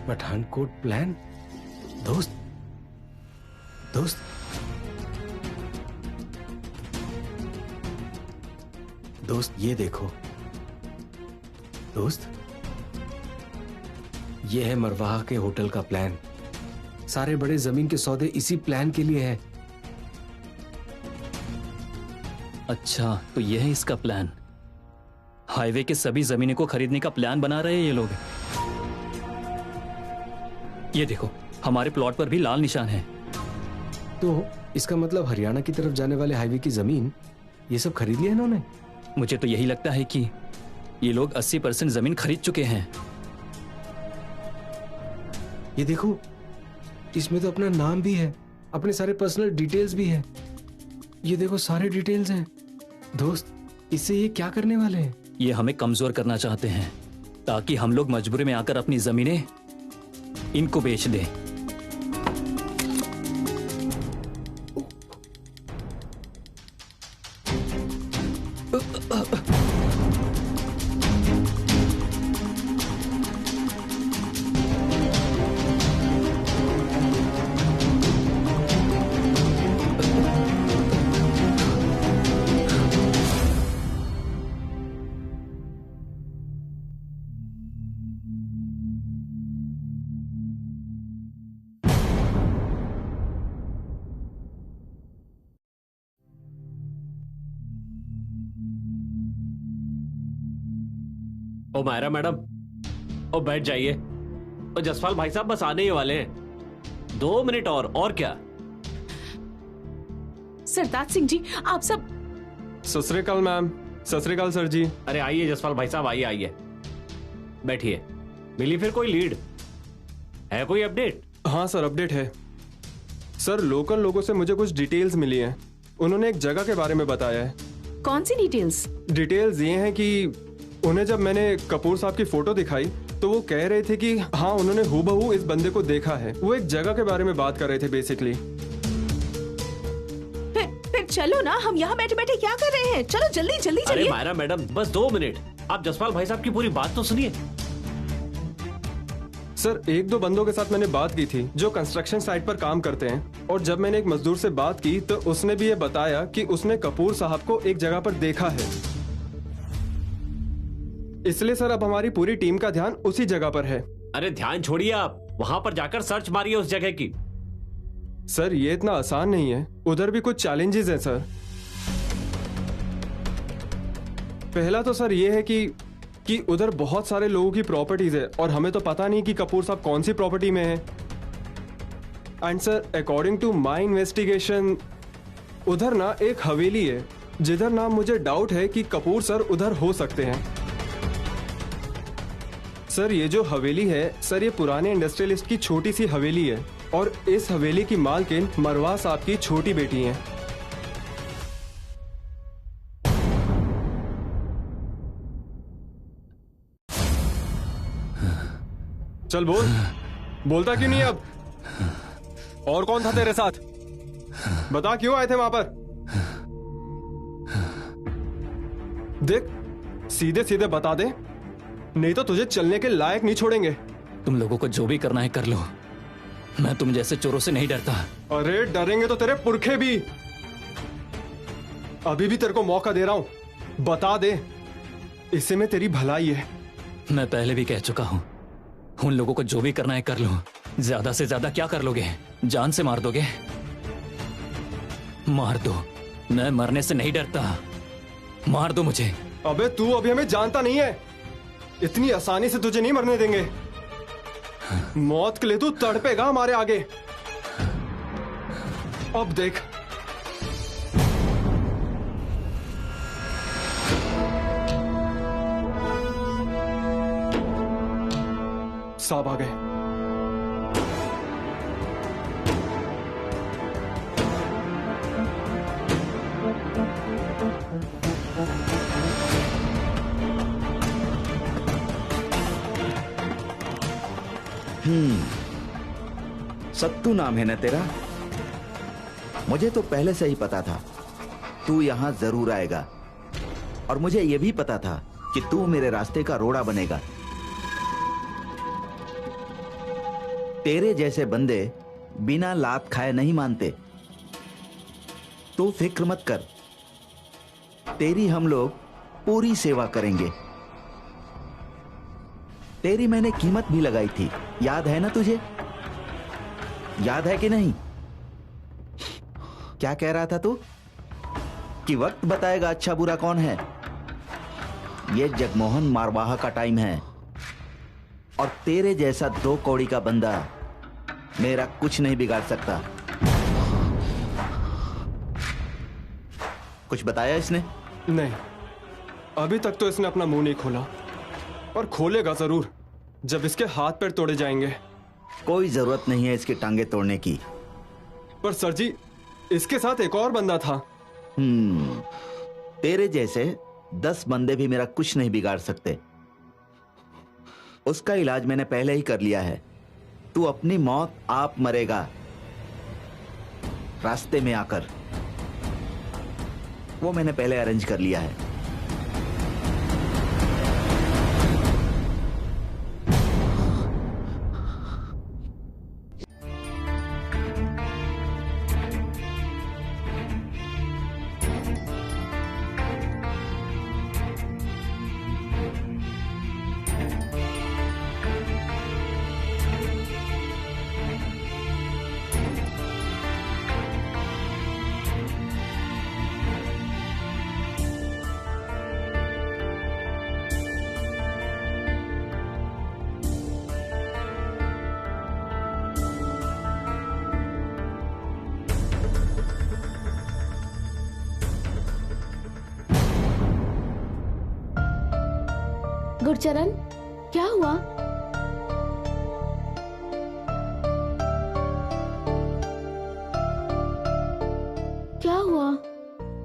पठानकोट प्लान। दोस्त दोस्त दोस्त ये देखो दोस्त, ये है मरवाहा के होटल का प्लान। सारे बड़े जमीन के सौदे इसी प्लान के लिए है। अच्छा, तो ये है इसका प्लान। हाईवे के सभी जमीनों को खरीदने का प्लान बना रहे हैं ये लोग। ये देखो, हमारे प्लॉट पर भी लाल निशान है। तो इसका मतलब हरियाणा की तरफ जाने वाले हाईवे की जमीन ये सब खरीद लिया इन्होंने। मुझे तो यही लगता है कि ये लोग 80% जमीन खरीद चुके हैं। ये देखो, इसमें तो अपना नाम भी है, अपने सारे पर्सनल डिटेल्स भी है। ये देखो, सारे डिटेल्स हैं। दोस्त, इससे ये क्या करने वाले हैं? ये हमें कमजोर करना चाहते हैं ताकि हम लोग मजबूरी में आकर अपनी जमीनें इनको बेच दें। ओ मायरा मैडम, ओ बैठ जाइए। ओ जसपाल भाई साहब बस आने ही वाले हैं, 2 मिनट और क्या। सरताज सिंह जी, आप सब। सत श्री अकाल मैम। सत श्री अकाल सर जी। अरे आइए जसपाल भाई साहब, आइए आइए, बैठिए। मिली फिर कोई लीड है, कोई अपडेट? हाँ सर, अपडेट है सर। लोकल लोगों से मुझे कुछ डिटेल्स मिली हैं। उन्होंने एक जगह के बारे में बताया है। कौन सी डिटेल्स? डिटेल्स ये हैं कि उन्हें जब मैंने कपूर साहब की फोटो दिखाई तो वो कह रहे थे कि हाँ, उन्होंने हूबहू इस बंदे को देखा है। वो एक जगह के बारे में बात कर रहे थे बेसिकली। फिर चलो ना, हम यहाँ बैठे बैठे क्या कर रहे हैं? चलो जल्दी जल्दी अरे चलिए। मायरा मैडम, बस 2 मिनट, आप जसपाल भाई साहब की पूरी बात तो सुनिए। सर, 1-2 बंदों के साथ मैंने बात की थी जो कंस्ट्रक्शन साइट पर काम करते हैं, और जब मैंने एक मजदूर से बात की तो उसने भी ये बताया कि उसने कपूर साहब को एक जगह पर देखा है। इसलिए सर अब हमारी पूरी टीम का ध्यान उसी जगह पर है। अरे ध्यान छोड़िए, आप वहां पर जाकर सर्च मारिए उस जगह की। सर ये इतना आसान नहीं है, उधर भी कुछ चैलेंजेस हैं सर। पहला तो सर ये है कि उधर बहुत सारे लोगों की प्रॉपर्टीज है और हमें तो पता नहीं कि कपूर साहब कौन सी प्रॉपर्टी में है। And sir, according to my investigation, उधर ना एक हवेली है जिधर ना मुझे डाउट है कि कपूर सर उधर हो सकते हैं। सर ये जो हवेली है सर, ये पुराने इंडस्ट्रियलिस्ट की छोटी सी हवेली है, और इस हवेली की मालकिन मरवा साहब की छोटी बेटी है। चल बोल, बोलता क्यों नहीं अब? और कौन था तेरे साथ? बता क्यों आए थे वहां पर? देख, सीधे सीधे बता दे, नहीं तो तुझे चलने के लायक नहीं छोड़ेंगे। तुम लोगों को जो भी करना है कर लो, मैं तुम जैसे चोरों से नहीं डरता। अरे डरेंगे तो तेरे पुरखे भी। अभी भी तेरे को मौका दे रहा हूं, बता दे, इससे में तेरी भलाई है। मैं पहले भी कह चुका हूं, उन लोगों को जो भी करना है कर लो। ज्यादा से ज्यादा क्या कर लोगे? जान से मार दोगे? मार दो, मैं मरने से नहीं डरता, मार दो मुझे। अबे तू अभी हमें जानता नहीं है, इतनी आसानी से तुझे नहीं मरने देंगे। मौत के लिए तू तड़पेगा हमारे आगे। अब देख, साहब आ गए। सत्तू नाम है ना तेरा? मुझे तो पहले से ही पता था तू यहां जरूर आएगा, और मुझे यह भी पता था कि तू मेरे रास्ते का रोड़ा बनेगा। तेरे जैसे बंदे बिना लात खाए नहीं मानते। तू फिक्र मत कर, तेरी हम लोग पूरी सेवा करेंगे। तेरी मैंने कीमत भी लगाई थी, याद है ना तुझे? याद है कि नहीं? क्या कह रहा था तू? कि वक्त बताएगा अच्छा बुरा कौन है। ये जगमोहन मारवाहा का टाइम है, और तेरे जैसा 2 कौड़ी का बंदा मेरा कुछ नहीं बिगाड़ सकता। कुछ बताया इसने? नहीं, अभी तक तो इसने अपना मुंह नहीं खोला, और खोलेगा जरूर जब इसके हाथ पैर तोड़े जाएंगे। कोई जरूरत नहीं है इसकी टांगे तोड़ने की। पर सर जी, इसके साथ एक और बंदा था। तेरे जैसे 10 बंदे भी मेरा कुछ नहीं बिगाड़ सकते। उसका इलाज मैंने पहले ही कर लिया है। तू अपनी मौत आप मरेगा रास्ते में आकर, वो मैंने पहले अरेंज कर लिया है। गुरचरण, क्या हुआ? क्या हुआ?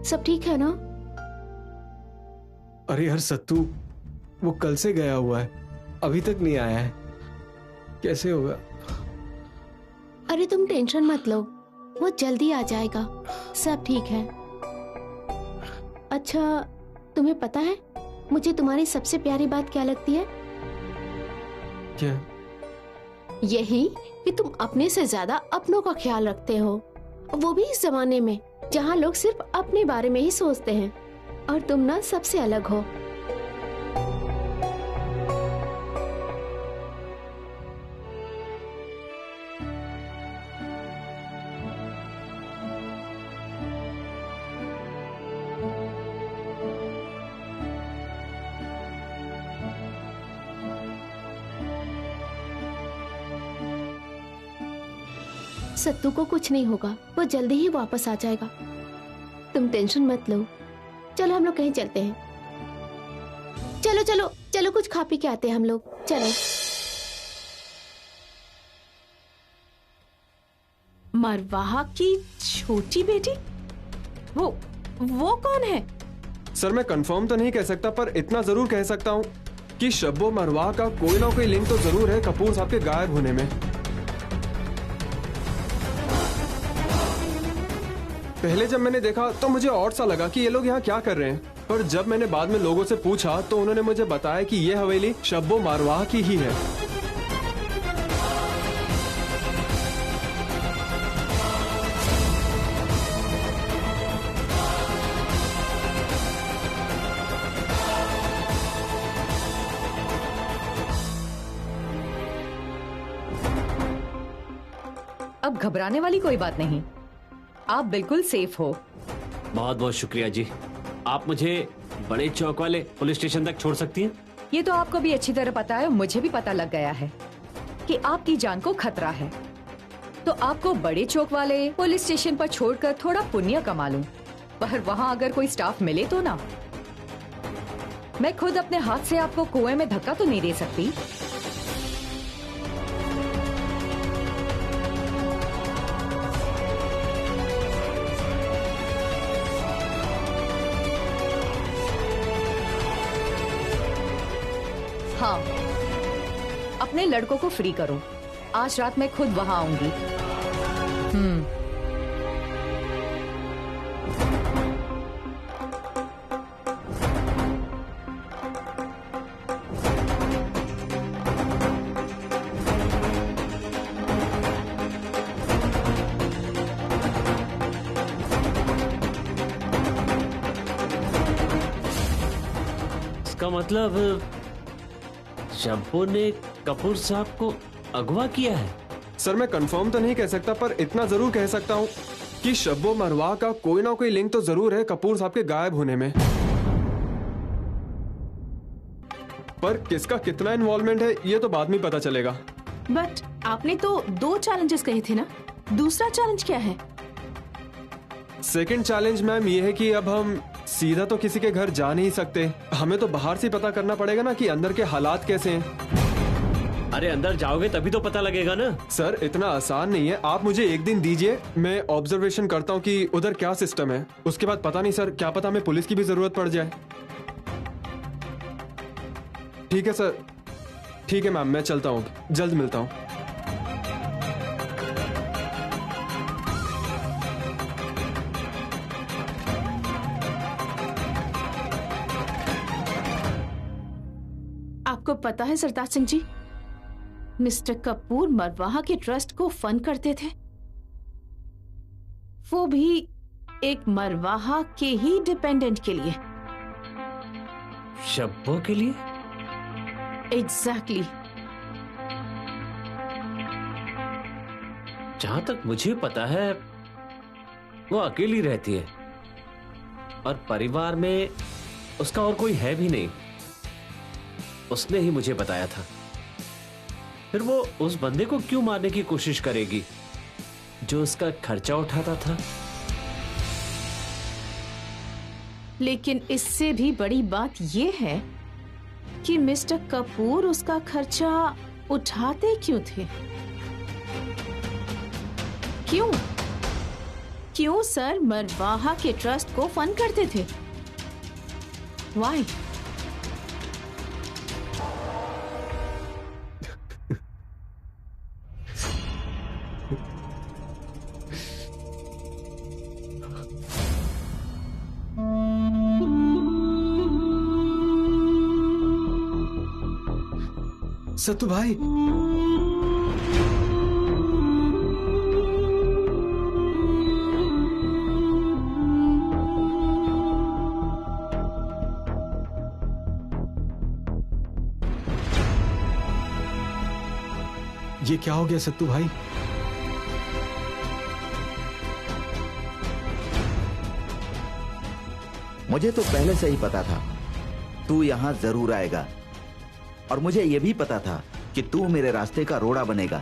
सब ठीक है ना? अरे यार सत्तू, वो कल से गया हुआ है, अभी तक नहीं आया है। कैसे होगा? अरे तुम टेंशन मत लो, वो जल्दी आ जाएगा। सब ठीक है। अच्छा, तुम्हें पता है मुझे तुम्हारी सबसे प्यारी बात क्या लगती है? क्या? यही कि तुम अपने से ज्यादा अपनों का ख्याल रखते हो, वो भी इस जमाने में जहाँ लोग सिर्फ अपने बारे में ही सोचते हैं। और तुम ना सबसे अलग हो। सत्तू को कुछ नहीं होगा, वो जल्दी ही वापस आ जाएगा। तुम टेंशन मत लो। चलो हम लोग कहीं चलते हैं। चलो चलो चलो, कुछ खा पी के आते हैं हम लोग। चलो। मरवाहा की छोटी बेटी? वो कौन है? सर मैं कंफर्म तो नहीं कह सकता, पर इतना जरूर कह सकता हूँ कि शब्बो मरवाहा का कोई ना कोई लिंक तो जरूर है कपूर साहब के गायब होने में। पहले जब मैंने देखा तो मुझे और सा लगा कि ये लोग यहाँ क्या कर रहे हैं, पर जब मैंने बाद में लोगों से पूछा तो उन्होंने मुझे बताया कि ये हवेली शब्बो मरवाहा की ही है। अब घबराने वाली कोई बात नहीं, आप बिल्कुल सेफ हो। बहुत बहुत शुक्रिया जी। आप मुझे बड़े चौक वाले पुलिस स्टेशन तक छोड़ सकती हैं? ये तो आपको भी अच्छी तरह पता है, मुझे भी पता लग गया है कि आपकी जान को खतरा है, तो आपको बड़े चौक वाले पुलिस स्टेशन पर छोड़कर थोड़ा पुण्य कमा लूं। पर वहां अगर कोई स्टाफ मिले तो ना, मैं खुद अपने हाथ से आपको कुएं में धक्का तो नहीं दे सकती। हाँ, अपने लड़कों को फ्री करो। आज रात मैं खुद वहां आऊंगी। इसका मतलब शब्बो ने कपूर साहब को अगवा किया है? सर मैं कंफर्म तो नहीं कह सकता, पर इतना जरूर कह सकता हूँ कि शब्बो मरवाहा का कोई ना कोई लिंक तो जरूर है कपूर साहब के गायब होने में। पर किसका कितना इन्वॉल्वमेंट है ये तो बाद में पता चलेगा। बट आपने तो 2 चैलेंजेस कहे थे ना, दूसरा चैलेंज क्या है? सेकंड चैलेंज मैम ये है कि अब हम सीधा तो किसी के घर जा नहीं सकते, हमें तो बाहर से पता करना पड़ेगा ना कि अंदर के हालात कैसे हैं। अरे अंदर जाओगे तभी तो पता लगेगा ना। सर इतना आसान नहीं है, आप मुझे एक दिन दीजिए, मैं ऑब्जर्वेशन करता हूँ कि उधर क्या सिस्टम है। उसके बाद पता नहीं सर, क्या पता हमें पुलिस की भी जरूरत पड़ जाए। ठीक है सर, ठीक है मैम, मैं चलता हूँ, जल्द मिलता हूँ। आपको पता है सरताज सिंह जी, मिस्टर कपूर मरवाहा के ट्रस्ट को फंड करते थे, वो भी एक मरवाहा के ही डिपेंडेंट के लिए। शब्बों के लिए? एग्जैक्टली। जहां तक मुझे पता है वो अकेली रहती है और परिवार में उसका और कोई है भी नहीं। उसने ही मुझे बताया था। फिर वो उस बंदे को क्यों मारने की कोशिश करेगी जो उसका खर्चा उठाता था? लेकिन इससे भी बड़ी बात यह है कि मिस्टर कपूर उसका खर्चा उठाते क्यों थे? क्यों क्यों सर मरवाहा के ट्रस्ट को फंड करते थे? वाई? सत्तू भाई, ये क्या हो गया सत्तू भाई? मुझे तो पहले से ही पता था तू यहां जरूर आएगा, और मुझे यह भी पता था कि तू मेरे रास्ते का रोड़ा बनेगा।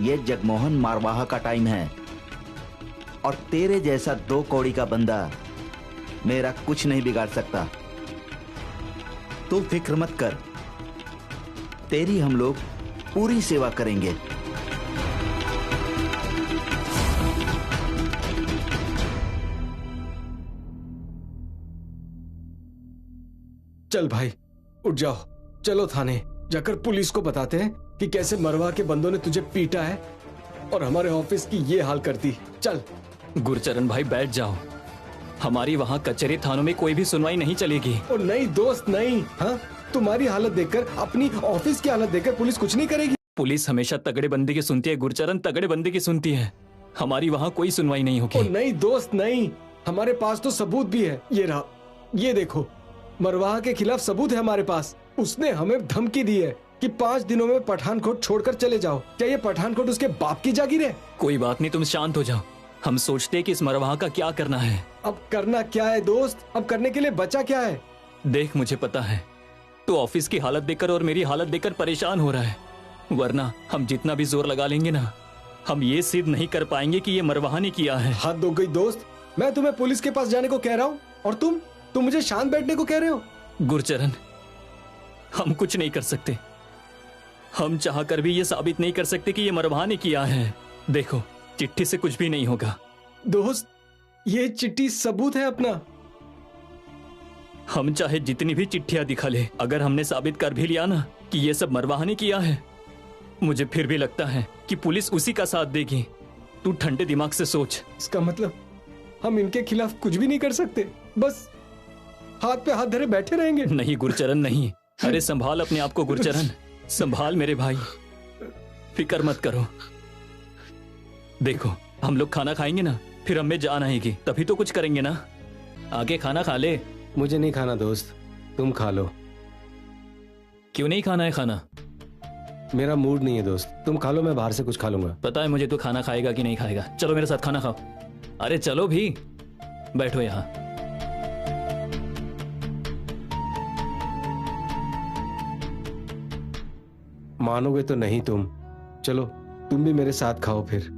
ये जगमोहन मारवाहा का टाइम है, और तेरे जैसा 2 कौड़ी का बंदा मेरा कुछ नहीं बिगाड़ सकता। तू फिक्र मत कर, तेरी हम लोग पूरी सेवा करेंगे। चल भाई, उठ जाओ, चलो थाने जाकर पुलिस को बताते हैं कि कैसे मरवा के बंदों ने तुझे पीटा है और हमारे ऑफिस की ये हाल कर दी। चल। गुरचरण भाई बैठ जाओ, हमारी वहाँ कचहरी थानों में कोई भी सुनवाई नहीं चलेगी। और नहीं दोस्त नहीं, हाँ तुम्हारी हालत देखकर, अपनी ऑफिस की हालत देखकर पुलिस कुछ नहीं करेगी। पुलिस हमेशा तगड़े बंदे की सुनती है गुरचरण, तगड़े बंदे की सुनती है। हमारी वहाँ कोई सुनवाई नहीं होगी। और नहीं दोस्त नहीं, हमारे पास तो सबूत भी है। ये रहा, ये देखो, मरवाहा के खिलाफ सबूत है हमारे पास। उसने हमें धमकी दी है कि 5 दिनों में पठानकोट छोड़कर चले जाओ। क्या ये पठानकोट उसके बाप की जागीर है? कोई बात नहीं, तुम शांत हो जाओ। हम सोचते हैं कि इस मरवाहा का क्या करना है। अब करना क्या है दोस्त? अब करने के लिए बचा क्या है? देख, मुझे पता है तो ऑफिस की हालत देखकर और मेरी हालत देखकर परेशान हो रहा है, वरना हम जितना भी जोर लगा लेंगे ना, हम ये सिद्ध नहीं कर पाएंगे कि ये मरवाहा ने किया है। हद हो गई दोस्त, मैं तुम्हें पुलिस के पास जाने को कह रहा हूँ और तुम मुझे शांत बैठने को कह रहे हो। गुरचरण, हम कुछ नहीं कर सकते। हम चाहकर भी ये साबित नहीं कर सकते कि ये मरवाहा ने किया है। देखो, चिट्ठी से कुछ भी नहीं होगा। दोस्त, ये चिट्ठी सबूत है अपना। हम चाहे जितनी भी चिट्ठियां दिखा ले, अगर हमने साबित कर भी लिया ना कि ये सब मरवाहा ने किया है, मुझे फिर भी लगता है कि पुलिस उसी का साथ देगी। तू ठंडे दिमाग से सोच। इसका मतलब हम इनके खिलाफ कुछ भी नहीं कर सकते, बस हाथ पे हाथ धरे बैठे रहेंगे? नहीं गुरचरण, नहीं। अरे संभाल अपने आप को गुरचरण, संभाल मेरे भाई, फिक्र मत करो। देखो, हम लोग खाना खाएंगे ना, फिर हमें जान आएगी, तभी तो कुछ करेंगे ना। आगे खाना खा ले। मुझे नहीं खाना दोस्त, तुम खा लो। क्यों नहीं खाना है खाना? मेरा मूड नहीं है दोस्त, तुम खा लो, मैं बाहर से कुछ खा लूंगा। पता है मुझे तो खाना खाएगा कि नहीं खाएगा। चलो मेरे साथ खाना खाओ। अरे चलो भी, बैठो यहाँ। मानोगे तो नहीं तुम। चलो तुम भी मेरे साथ खाओ फिर।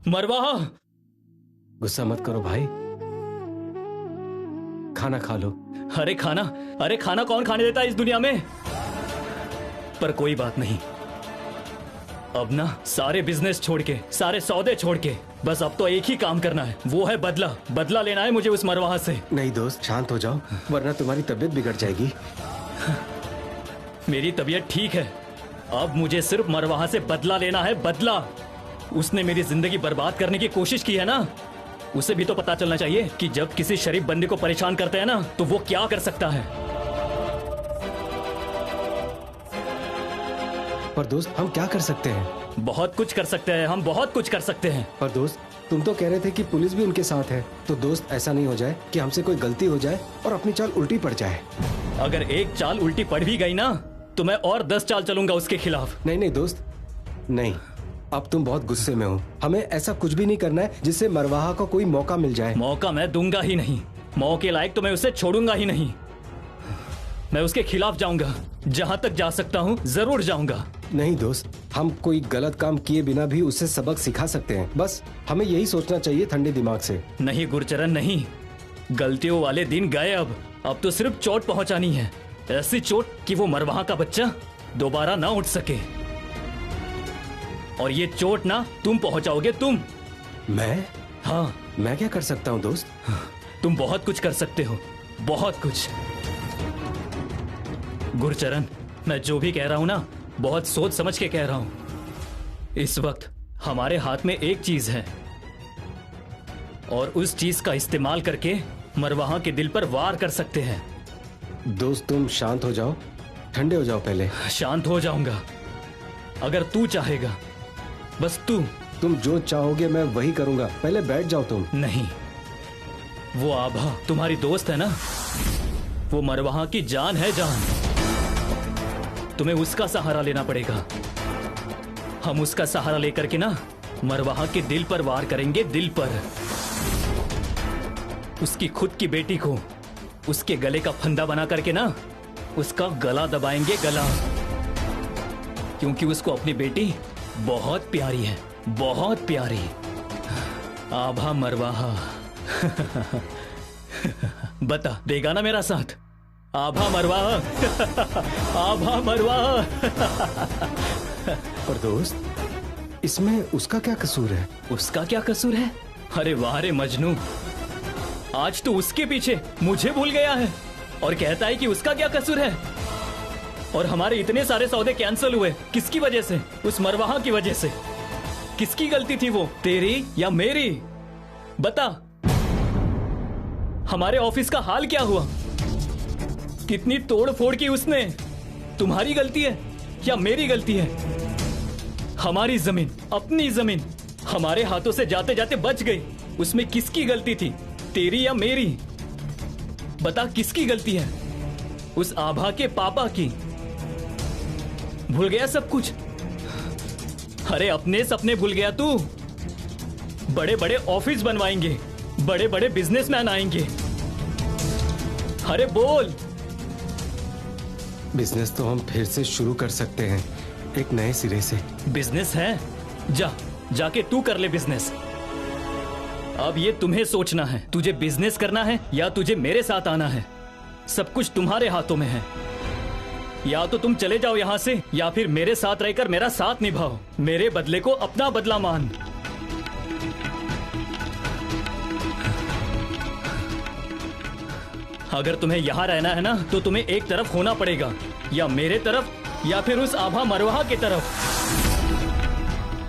मरवा, गुस्सा मत करो भाई, खाना खा लो। अरे खाना कौन खाने देता है इस दुनिया में? पर कोई बात नहीं, अब ना सारे बिजनेस छोड़ के, सारे सौदे छोड़ के, बस अब तो एक ही काम करना है, वो है बदला लेना है मुझे उस मरवाहा से। नहीं दोस्त, शांत हो जाओ, वरना तुम्हारी तबीयत बिगड़ जाएगी। मेरी तबीयत ठीक है, अब मुझे सिर्फ मरवाहा से बदला लेना है, बदला। उसने मेरी जिंदगी बर्बाद करने की कोशिश की है ना, उसे भी तो पता चलना चाहिए कि जब किसी शरीफ बंदे को परेशान करते हैं ना, तो वो क्या कर सकता है। पर दोस्त, हम क्या कर सकते हैं? बहुत कुछ कर सकते हैं, हम बहुत कुछ कर सकते हैं। पर दोस्त, तुम तो कह रहे थे कि पुलिस भी उनके साथ है, तो दोस्त ऐसा नहीं हो जाए कि हमसे कोई गलती हो जाए और अपनी चाल उल्टी पड़ जाए। अगर एक चाल उल्टी पड़ भी गई ना, तो मैं और 10 चाल चलूंगा उसके खिलाफ। नहीं दोस्त, नहीं, अब तुम बहुत गुस्से में हो। हमें ऐसा कुछ भी नहीं करना है जिससे मरवाहा को कोई मौका मिल जाए। मौका मैं दूंगा ही नहीं, मौके लायक तो मैं उसे छोड़ूंगा ही नहीं। मैं उसके खिलाफ जाऊंगा, जहां तक जा सकता हूं जरूर जाऊंगा। नहीं दोस्त, हम कोई गलत काम किए बिना भी उसे सबक सिखा सकते हैं, बस हमें यही सोचना चाहिए ठंडे दिमाग से। नहीं गुरचरण, नहीं, गलतियों वाले दिन गए। अब तो सिर्फ चोट पहुंचानी है, ऐसी चोट कि वो मरवाहा का बच्चा दोबारा ना उठ सके। और ये चोट ना तुम पहुंचाओगे, तुम। मैं? हाँ। मैं क्या कर सकता हूँ दोस्त? तुम बहुत कुछ कर सकते हो, बहुत कुछ। गुरचरण, मैं जो भी कह रहा हूं ना, बहुत सोच समझ के कह रहा हूं। इस वक्त हमारे हाथ में एक चीज है, और उस चीज का इस्तेमाल करके मरवाहा के दिल पर वार कर सकते हैं। दोस्त तुम शांत हो जाओ, ठंडे हो जाओ पहले। शांत हो जाऊंगा अगर तू चाहेगा, बस तुम जो चाहोगे मैं वही करूंगा, पहले बैठ जाओ तुम। नहीं, वो आभा तुम्हारी दोस्त है ना, वो मरवाहा की जान है, जान। तुम्हें उसका सहारा लेना पड़ेगा। हम उसका सहारा लेकर के ना मरवाहा के दिल पर वार करेंगे, दिल पर। उसकी खुद की बेटी को उसके गले का फंदा बना करके ना उसका गला दबाएंगे, गला। क्योंकि उसको अपनी बेटी बहुत प्यारी है, बहुत प्यारी। आभा मरवाहा। बता देगा ना मेरा साथ? आभा मरवाहा। आभा मरवाहा। पर दोस्त, इसमें उसका क्या कसूर है? उसका क्या कसूर है? अरे वाह रे मजनू, आज तो उसके पीछे मुझे भूल गया है और कहता है कि उसका क्या कसूर है। और हमारे इतने सारे सौदे कैंसिल हुए किसकी वजह से? उस मरवाहा की वजह से। किसकी गलती थी वो, तेरी या मेरी? बता। हमारे ऑफिस का हाल क्या हुआ? कितनी तोड़ फोड़ की उसने। तुम्हारी गलती है या मेरी गलती है? हमारी जमीन, अपनी जमीन हमारे हाथों से जाते जाते बच गई, उसमें किसकी गलती थी, तेरी या मेरी? बता, किसकी गलती है? उस आभा के पापा की। भूल गया सब कुछ? अरे अपने सपने भूल गया तू? बड़े बड़े ऑफिस बनवाएंगे, बड़े बड़े बिजनेसमैन आएंगे। अरे बोल। बिजनेस तो हम फिर से शुरू कर सकते हैं, एक नए सिरे से। बिजनेस है? जाके तू कर ले बिजनेस। अब ये तुम्हें सोचना है, तुझे बिजनेस करना है या तुझे मेरे साथ आना है। सब कुछ तुम्हारे हाथों में है। या तो तुम चले जाओ यहाँ से, या फिर मेरे साथ रहकर मेरा साथ निभाओ, मेरे बदले को अपना बदला मान। अगर तुम्हें यहाँ रहना है ना, तो तुम्हें एक तरफ होना पड़ेगा, या मेरे तरफ या फिर उस आभा मरवाहा की तरफ।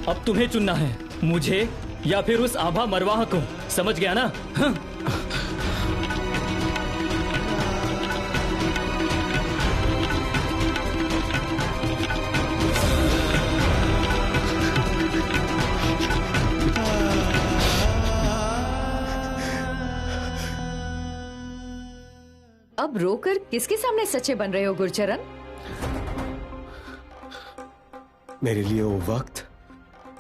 अब तुम्हें चुनना है, मुझे या फिर उस आभा मरवाहा को। समझ गया ना? हाँ? अब रोकर किसके सामने सच्चे बन रहे हो गुरचरण? मेरे लिए वो वक्त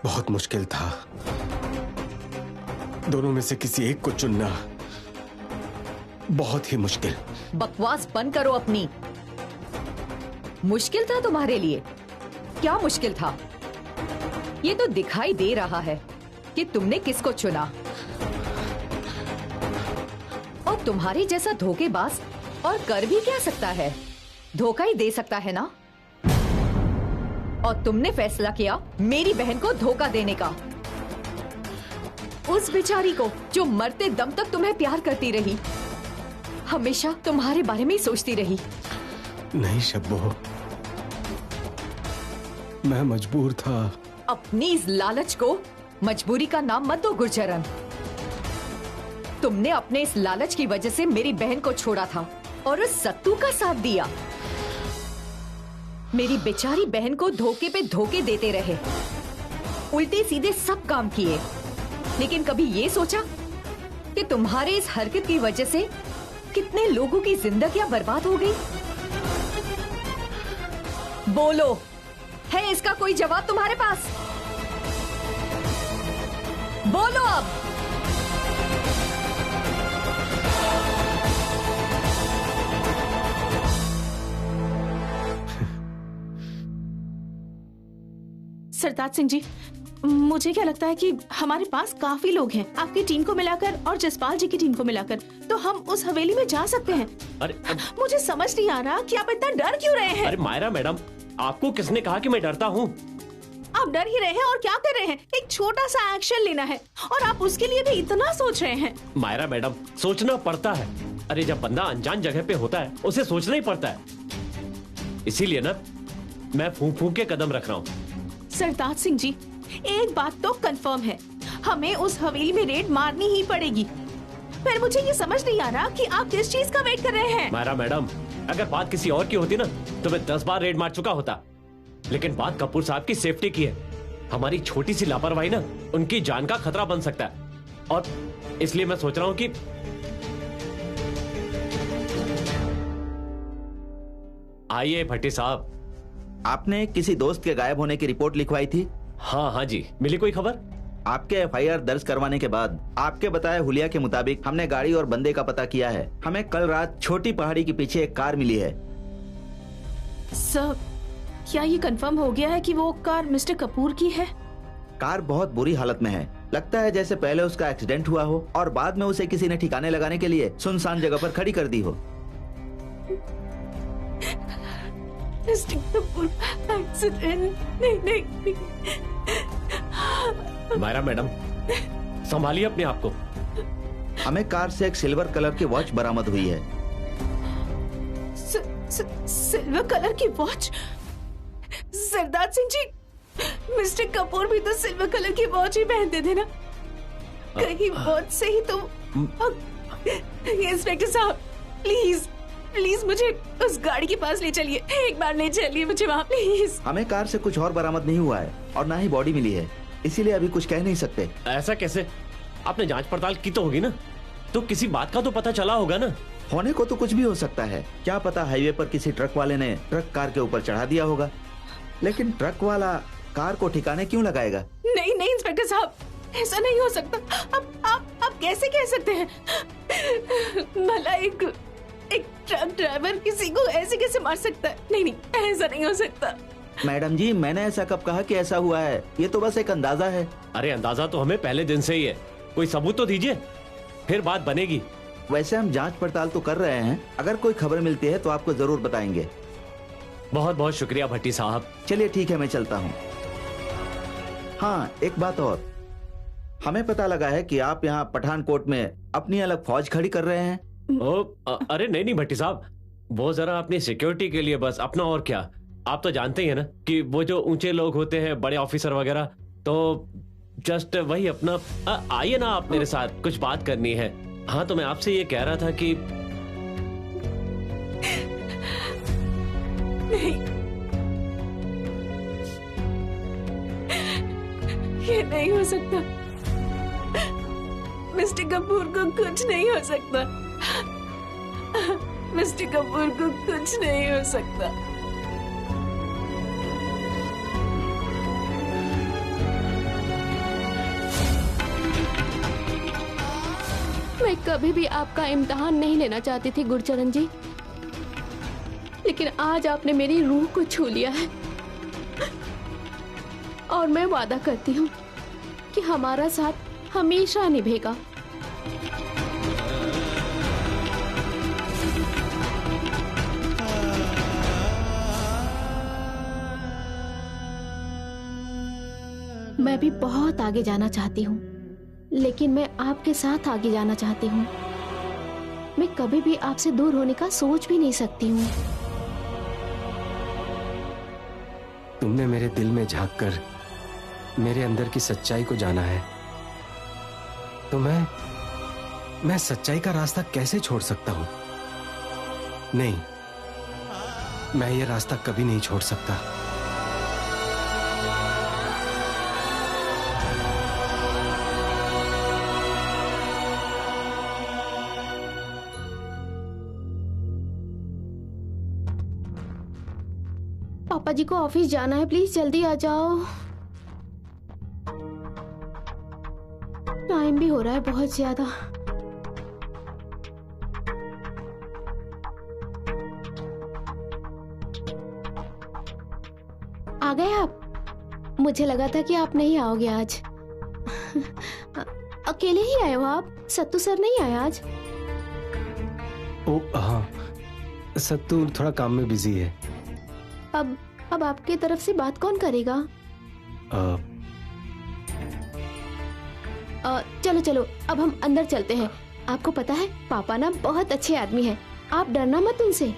बहुत मुश्किल था। दोनों में से किसी एक को चुनना बहुत ही मुश्किल। बकवास बंद करो अपनी। मुश्किल था तुम्हारे लिए? क्या मुश्किल था? ये तो दिखाई दे रहा है कि तुमने किसको चुना। और तुम्हारे जैसा धोखेबाज और कर भी क्या सकता है, धोखा ही दे सकता है ना। और तुमने फैसला किया मेरी बहन को धोखा देने का, उस बेचारी को जो मरते दम तक तुम्हें प्यार करती रही, हमेशा तुम्हारे बारे में ही सोचती रही। नहीं शब्बो, मैं मजबूर था। अपनी इस लालच को मजबूरी का नाम मत दो गुरचरण। तुमने अपने इस लालच की वजह से मेरी बहन को छोड़ा था और उस सत्तू का साथ दिया। मेरी बेचारी बहन को धोखे पे धोखे देते रहे, उल्टे सीधे सब काम किए, लेकिन कभी ये सोचा कि तुम्हारे इस हरकत की वजह से कितने लोगों की जिंदगियां बर्बाद हो गई? बोलो, है इसका कोई जवाब तुम्हारे पास? बोलो अब। सरताज सिंह जी, मुझे क्या लगता है कि हमारे पास काफी लोग हैं, आपकी टीम को मिलाकर और जसपाल जी की टीम को मिलाकर, तो हम उस हवेली में जा सकते हैं। अरे मुझे समझ नहीं आ रहा कि आप इतना डर क्यों रहे हैं। अरे मायरा मैडम, आपको किसने कहा कि मैं डरता हूँ? आप डर ही रहे हैं और क्या कर रहे हैं? एक छोटा सा एक्शन लेना है और आप उसके लिए भी इतना सोच रहे हैं। मायरा मैडम, सोचना पड़ता है। अरे जब बंदा अनजान जगह पे होता है उसे सोचना ही पड़ता है। इसीलिए ना मैं फूंक फूंक के कदम रख रहा हूँ। सरताज सिंह जी, एक बात तो कंफर्म है, हमें उस हवेली में रेड मारनी ही पड़ेगी। फिर मुझे ये समझ नहीं आ रहा कि आप किस चीज का वेट कर रहे हैं। मायरा मैडम, अगर बात किसी और की होती ना तो मैं 10 बार रेड मार चुका होता, लेकिन बात कपूर साहब की सेफ्टी की है। हमारी छोटी सी लापरवाही ना उनकी जान का खतरा बन सकता है, और इसलिए मैं सोच रहा हूँ कि आइए भट्टी साहब। आपने किसी दोस्त के गायब होने की रिपोर्ट लिखवाई थी? हाँ हाँ जी, मिली कोई खबर? आपके एफआईआर दर्ज करवाने के बाद आपके बताए हुलिया के मुताबिक हमने गाड़ी और बंदे का पता किया है। हमें कल रात छोटी पहाड़ी के पीछे एक कार मिली है। सर, क्या ये कंफर्म हो गया है कि वो कार मिस्टर कपूर की है? कार बहुत बुरी हालत में है। लगता है जैसे पहले उसका एक्सीडेंट हुआ हो और बाद में उसे किसी ने ठिकाने लगाने के लिए सुनसान जगह पर खड़ी कर दी हो। Mister Kapoor accident? नहीं। मायरा मैडम, संभालिए अपने आप को। हमें कार से एक सिल्वर कलर की वॉच बरामद हुई है। सिल्वर कलर की वॉच? सरदार सिंह जी, मिस्टर कपूर भी तो सिल्वर कलर की वॉच ही पहनते थे ना? कहीं वॉच से ही तो। इंस्पेक्टर साहब, प्लीज मुझे उस गाड़ी के पास ले चलिए, एक बार ले चलिए मुझे वहाँ प्लीज। हमें कार से कुछ और बरामद नहीं हुआ है और ना ही बॉडी मिली है, इसीलिए अभी कुछ कह नहीं सकते। ऐसा कैसे? आपने जांच पड़ताल की तो होगी ना, तो किसी बात का तो पता चला होगा ना? होने को तो कुछ भी हो सकता है। क्या पता हाईवे पर किसी ट्रक वाले ने ट्रक कार के ऊपर चढ़ा दिया होगा, लेकिन ट्रक वाला कार को ठिकाने क्यों लगाएगा? नहीं इंस्पेक्टर साहब, ऐसा नहीं हो सकता। आप कैसे कह सकते हैं? भला एक ट्रक ड्राइवर किसी को ऐसे कैसे मार सकता है? नहीं, ऐसा नहीं हो सकता। मैडम जी, मैंने ऐसा कब कहा कि ऐसा हुआ है? ये तो बस एक अंदाजा है। अरे अंदाजा तो हमें पहले दिन से ही है, कोई सबूत तो दीजिए, फिर बात बनेगी। वैसे हम जांच पड़ताल तो कर रहे हैं, अगर कोई खबर मिलती है तो आपको जरूर बताएंगे। बहुत बहुत शुक्रिया भट्टी साहब। चलिए ठीक है, मैं चलता हूँ। हाँ, एक बात और, हमें पता लगा है कि आप यहाँ पठानकोट में अपनी अलग फौज खड़ी कर रहे हैं। अरे नहीं भट्टी साहब, वो जरा अपनी सिक्योरिटी के लिए बस, अपना और क्या। आप तो जानते ही है ना कि वो जो ऊंचे लोग होते हैं, बड़े ऑफिसर वगैरह, तो जस्ट वही अपना। आइए ना आप मेरे साथ, कुछ बात करनी है। हाँ, तो मैं आपसे ये कह रहा था कि नहीं, ये नहीं हो सकता। मिस्टर कपूर को कुछ नहीं हो सकता। मिस्टर कपूर को कुछ नहीं हो सकता। मैं कभी भी आपका इम्तिहान नहीं लेना चाहती थी गुरचरण जी, लेकिन आज आपने मेरी रूह को छू लिया है। और मैं वादा करती हूँ कि कि हमारा साथ हमेशा निभेगा। मैं भी बहुत आगे जाना चाहती हूँ, लेकिन मैं आपके साथ आगे जाना चाहती हूँ। मैं कभी भी आपसे दूर होने का सोच भी नहीं सकती हूँ। तुमने मेरे दिल में झांक कर मेरे अंदर की सच्चाई को जाना है, तो मैं सच्चाई का रास्ता कैसे छोड़ सकता हूँ? नहीं, मैं ये रास्ता कभी नहीं छोड़ सकता। पापा जी को ऑफिस जाना है, प्लीज जल्दी आ जाओ। टाइम भी हो रहा है बहुत ज्यादा। आ गए आप? मुझे लगा था कि आप नहीं आओगे आज। अकेले ही आए हो आप? सत्तू सर नहीं आए आज? ओ हाँ, सत्तू थोड़ा काम में बिजी है। अब आपके तरफ से बात कौन करेगा? चलो चलो, अब हम अंदर चलते हैं। आपको पता है पापा ना बहुत अच्छे आदमी हैं, आप डरना मत उनसे।